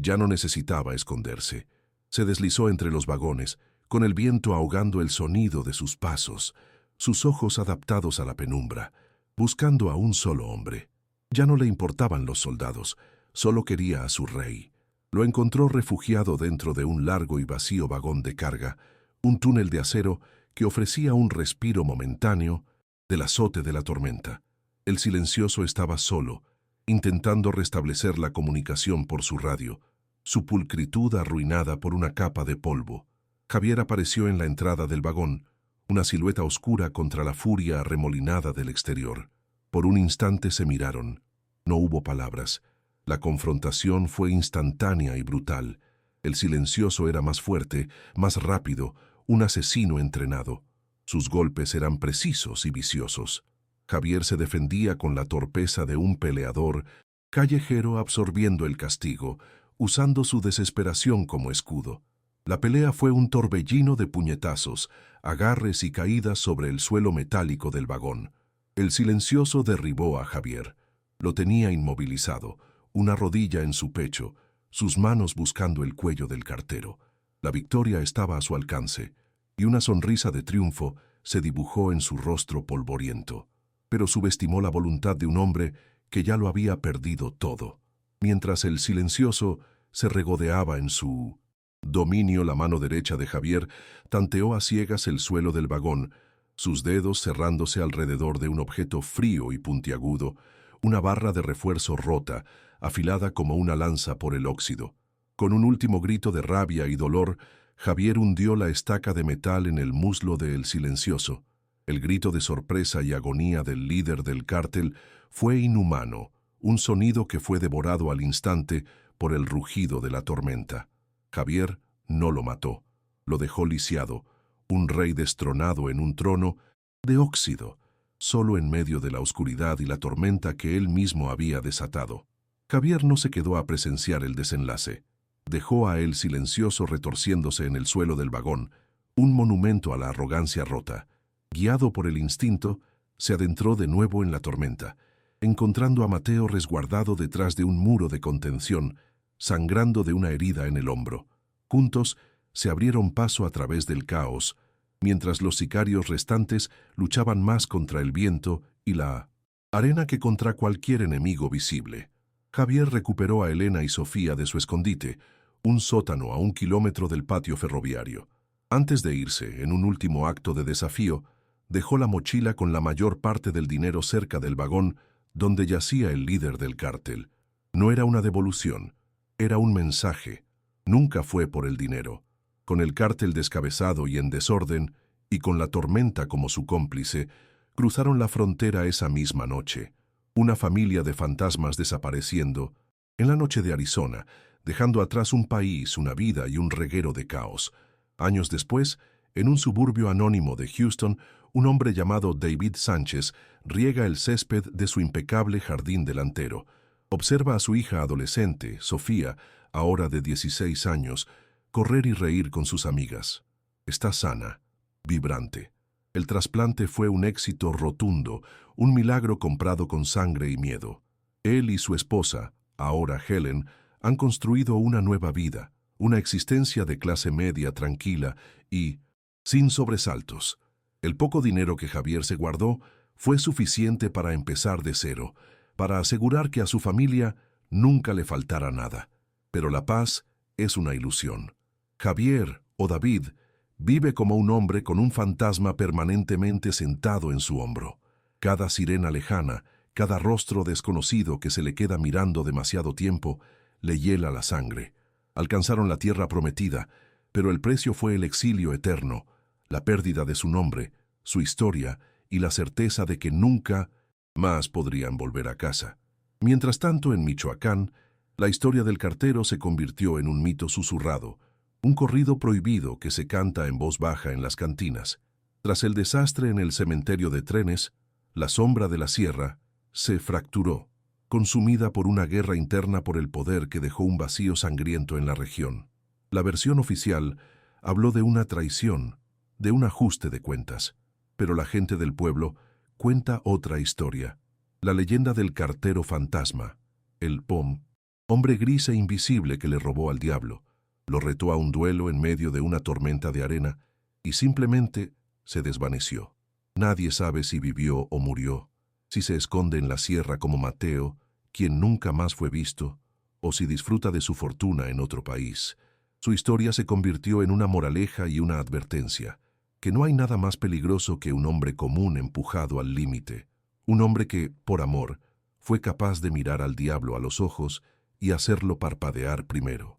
Ya no necesitaba esconderse. Se deslizó entre los vagones, con el viento ahogando el sonido de sus pasos, sus ojos adaptados a la penumbra, buscando a un solo hombre. Ya no le importaban los soldados, solo quería a su rey. Lo encontró refugiado dentro de un largo y vacío vagón de carga, un túnel de acero que ofrecía un respiro momentáneo del azote de la tormenta. El silencioso estaba solo, intentando restablecer la comunicación por su radio, su pulcritud arruinada por una capa de polvo. Javier apareció en la entrada del vagón, una silueta oscura contra la furia arremolinada del exterior. Por un instante se miraron. No hubo palabras. La confrontación fue instantánea y brutal. El silencioso era más fuerte, más rápido, un asesino entrenado. Sus golpes eran precisos y viciosos. Javier se defendía con la torpeza de un peleador callejero absorbiendo el castigo, usando su desesperación como escudo. La pelea fue un torbellino de puñetazos, agarres y caídas sobre el suelo metálico del vagón. El silencioso derribó a Javier. Lo tenía inmovilizado, una rodilla en su pecho, sus manos buscando el cuello del cartero. La victoria estaba a su alcance, y una sonrisa de triunfo se dibujó en su rostro polvoriento. Pero subestimó la voluntad de un hombre que ya lo había perdido todo. Mientras el silencioso se regodeaba en su dominio, la mano derecha de Javier tanteó a ciegas el suelo del vagón, sus dedos cerrándose alrededor de un objeto frío y puntiagudo, una barra de refuerzo rota, afilada como una lanza por el óxido. Con un último grito de rabia y dolor, Javier hundió la estaca de metal en el muslo del silencioso. El grito de sorpresa y agonía del líder del cártel fue inhumano, un sonido que fue devorado al instante por el rugido de la tormenta. Javier no lo mató, lo dejó lisiado, un rey destronado en un trono de óxido, solo en medio de la oscuridad y la tormenta que él mismo había desatado. Javier no se quedó a presenciar el desenlace. Dejó a él silencioso retorciéndose en el suelo del vagón, un monumento a la arrogancia rota. Guiado por el instinto, se adentró de nuevo en la tormenta, encontrando a Mateo resguardado detrás de un muro de contención, sangrando de una herida en el hombro. Juntos se abrieron paso a través del caos, mientras los sicarios restantes luchaban más contra el viento y la arena que contra cualquier enemigo visible. Javier recuperó a Elena y Sofía de su escondite, un sótano a 1 kilómetro del patio ferroviario. Antes de irse, en un último acto de desafío, dejó la mochila con la mayor parte del dinero cerca del vagón donde yacía el líder del cártel. No era una devolución, era un mensaje. Nunca fue por el dinero. Con el cártel descabezado y en desorden, y con la tormenta como su cómplice, cruzaron la frontera esa misma noche. Una familia de fantasmas desapareciendo, en la noche de Arizona, dejando atrás un país, una vida y un reguero de caos. Años después, en un suburbio anónimo de Houston, un hombre llamado David Sánchez riega el césped de su impecable jardín delantero. Observa a su hija adolescente, Sofía, ahora de 16 años, correr y reír con sus amigas. Está sana, vibrante. El trasplante fue un éxito rotundo, un milagro comprado con sangre y miedo. Él y su esposa, ahora Helen, han construido una nueva vida, una existencia de clase media tranquila y sin sobresaltos. El poco dinero que Javier se guardó fue suficiente para empezar de cero, para asegurar que a su familia nunca le faltara nada. Pero la paz es una ilusión. Javier, o David, vive como un hombre con un fantasma permanentemente sentado en su hombro. Cada sirena lejana, cada rostro desconocido que se le queda mirando demasiado tiempo, le hiela la sangre. Alcanzaron la tierra prometida, pero el precio fue el exilio eterno, la pérdida de su nombre, su historia y la certeza de que nunca más podrían volver a casa. Mientras tanto, en Michoacán, la historia del cartero se convirtió en un mito susurrado, un corrido prohibido que se canta en voz baja en las cantinas. Tras el desastre en el cementerio de trenes, la sombra de la sierra se fracturó, consumida por una guerra interna por el poder que dejó un vacío sangriento en la región. La versión oficial habló de una traición, de un ajuste de cuentas, pero la gente del pueblo cuenta otra historia, la leyenda del cartero fantasma, el POM, hombre gris e invisible que le robó al diablo, lo retó a un duelo en medio de una tormenta de arena y simplemente se desvaneció. Nadie sabe si vivió o murió, si se esconde en la sierra como Mateo, quien nunca más fue visto, o si disfruta de su fortuna en otro país. Su historia se convirtió en una moraleja y una advertencia, que no hay nada más peligroso que un hombre común empujado al límite, un hombre que, por amor, fue capaz de mirar al diablo a los ojos y hacerlo parpadear primero.